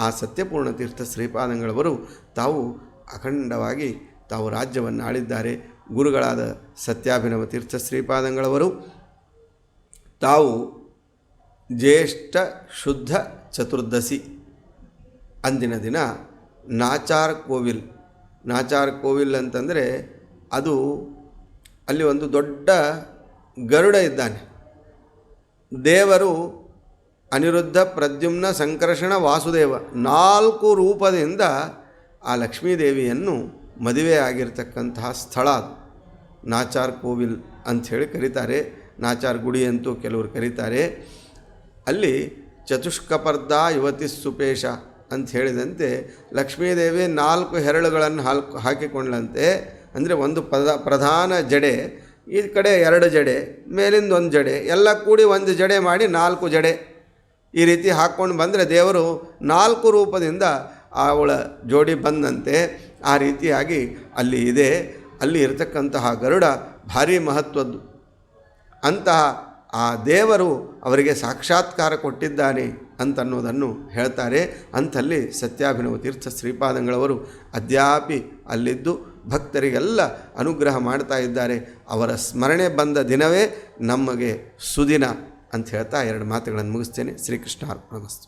ಆ ಸತ್ಯಪೂರ್ಣ ತೀರ್ಥ ಶ್ರೀಪಾದಂಗಳವರು ತಾವು ಅಖಂಡವಾಗಿ ತಾವು ರಾಜ್ಯವನ್ನು ಆಳಿದ್ದಾರೆ. ಗುರುಗಳಾದ ಸತ್ಯಾಭಿನವ ತೀರ್ಥ ಶ್ರೀಪಾದಂಗಳವರು ತಾವು ಜ್ಯೇಷ್ಠ ಶುದ್ಧ ಚತುರ್ದಶಿ ಅಂದಿನ ದಿನ ನಾಚಾರ್ ಕೋವಿಲ್ ಅಂತಂದರೆ ಅದು ಅಲ್ಲಿ ಒಂದು ದೊಡ್ಡ ಗರುಡ ಇದ್ದಾನೆ. ದೇವರು ಅನಿರುದ್ಧ, ಪ್ರದ್ಯುಮ್ನ, ಸಂಕರ್ಷಣ, ವಾಸುದೇವ 4 ರೂಪದಿಂದ ಆ ಲಕ್ಷ್ಮೀದೇವಿಯನ್ನು ಮದುವೆ ಆಗಿರ್ತಕ್ಕಂತಹ ಸ್ಥಳ ಅದು. ನಾಚಾರ್ ಕೋವಿಲ್ ಅಂಥೇಳಿ ಕರೀತಾರೆ. ನಾಚಾರ್ ಗುಡಿ ಅಂತೂ ಕೆಲವರು ಕರೀತಾರೆ. ಅಲ್ಲಿ ಚತುಷ್ಕಪರ್ಧ ಯುವತಿ ಸುಪೇಶ ಅಂತ ಹೇಳಿದಂತೆ ಲಕ್ಷ್ಮೀದೇವಿ 4 ಹೆರಳುಗಳನ್ನು ಹಾಕಿಕೊಂಡ್ಲಂತೆ. ಅಂದರೆ ಒಂದು ಪ್ರಧಾನ ಜಡೆ, ಈ ಕಡೆ 2 ಜಡೆ, ಮೇಲಿಂದ 1 ಜಡೆ, ಎಲ್ಲ ಕೂಡಿ 1 ಜಡೆ ಮಾಡಿ 4 ಜಡೆ ಈ ರೀತಿ ಹಾಕ್ಕೊಂಡು ಬಂದರೆ ದೇವರು 4 ರೂಪದಿಂದ ಅವಳ ಜೋಡಿ ಬಂದಂತೆ. ಆ ರೀತಿಯಾಗಿ ಅಲ್ಲಿ ಇದೆ. ಅಲ್ಲಿ ಇರತಕ್ಕಂತಹ ಗರುಡ ಭಾರಿ ಮಹತ್ವದ್ದು. ಅಂತಹ ಆ ದೇವರು ಅವರಿಗೆ ಸಾಕ್ಷಾತ್ಕಾರ ಕೊಟ್ಟಿದ್ದಾನೆ ಅಂತನ್ನೋದನ್ನು ಹೇಳ್ತಾರೆ. ಅಂಥಲ್ಲಿ ಸತ್ಯಾಭಿನವ ತೀರ್ಥ ಶ್ರೀಪಾದಂಗಳವರು ಅದ್ಯಾಪಿ ಅಲ್ಲಿದ್ದು ಭಕ್ತರಿಗೆಲ್ಲ ಅನುಗ್ರಹ ಮಾಡ್ತಾ ಇದ್ದಾರೆ. ಅವರ ಸ್ಮರಣೆ ಬಂದ ದಿನವೇ ನಮಗೆ ಸುದಿನ ಅಂತ ಹೇಳ್ತಾ 2 ಮಾತುಗಳನ್ನು ಮುಗಿಸ್ತೇನೆ. ಶ್ರೀಕೃಷ್ಣ ಅರ್ಪಣಮಸ್ತು.